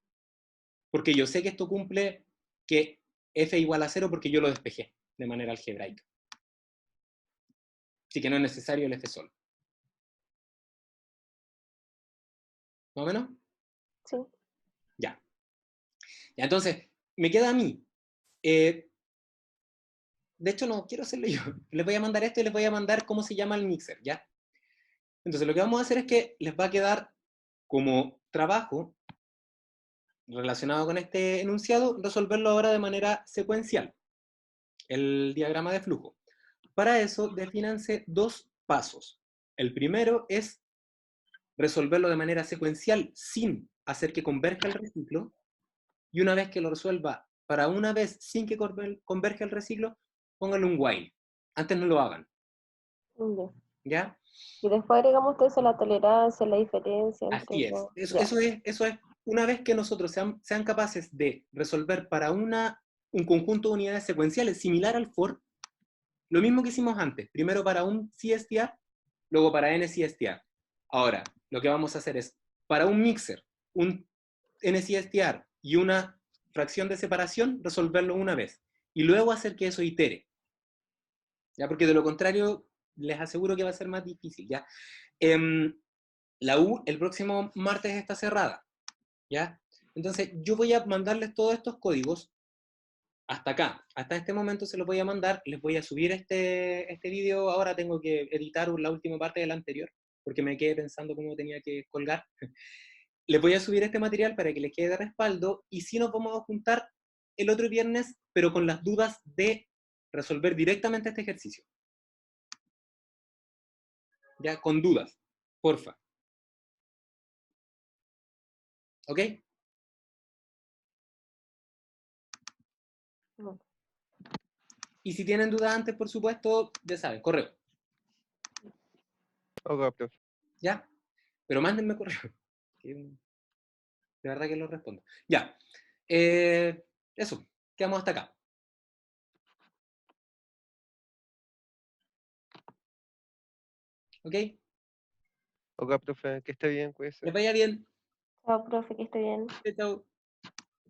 Porque yo sé que esto cumple que F igual a 0 porque yo lo despejé de manera algebraica. Así que no es necesario el Fsolve. ¿Más o menos? Sí. Ya. Entonces, me queda a mí. De hecho, no quiero hacerlo yo. Les voy a mandar esto y les voy a mandar cómo se llama el mixer, ¿ya? Entonces, lo que vamos a hacer es que les va a quedar como trabajo relacionado con este enunciado, resolverlo ahora de manera secuencial, el diagrama de flujo. Para eso, defínanse 2 pasos. El primero es resolverlo de manera secuencial sin hacer que converja el reciclo, y una vez que lo resuelva para una vez sin que converja el reciclo, pónganle un while. Antes no lo hagan. Ya. ¿Ya? Y después agregamos ustedes la tolerancia, la diferencia entre Así es. los... Eso, Ya. eso es, una vez que nosotros sean capaces de resolver para un conjunto de unidades secuenciales similar al for, lo mismo que hicimos antes. Primero para un CSTR, luego para NCSTR. Ahora, lo que vamos a hacer es, para un mixer, un NCSTR y una fracción de separación, resolverlo una vez. Y luego hacer que eso itere. ¿Ya? Porque de lo contrario, les aseguro que va a ser más difícil. ¿Ya? La U el próximo martes está cerrada. ¿Ya? Entonces, yo voy a mandarles todos estos códigos hasta acá. Hasta este momento se los voy a mandar. Les voy a subir este vídeo. Ahora tengo que editar la última parte del anterior, porque me quedé pensando cómo tenía que colgar. Les voy a subir este material para que les quede de respaldo, y si nos vamos a juntar el otro viernes, pero con las dudas de resolver directamente este ejercicio. Ya, con dudas, porfa. ¿Ok? No. Y si tienen dudas antes, por supuesto, ya saben, correo. Ok, profe. ¿Ya? Pero mándenme correo. De verdad que lo respondo. Ya. Eso. Quedamos hasta acá. ¿Ok? Ok, profe, que esté bien, cuídese. Les vaya bien. Chao, profe, que esté bien. Chao.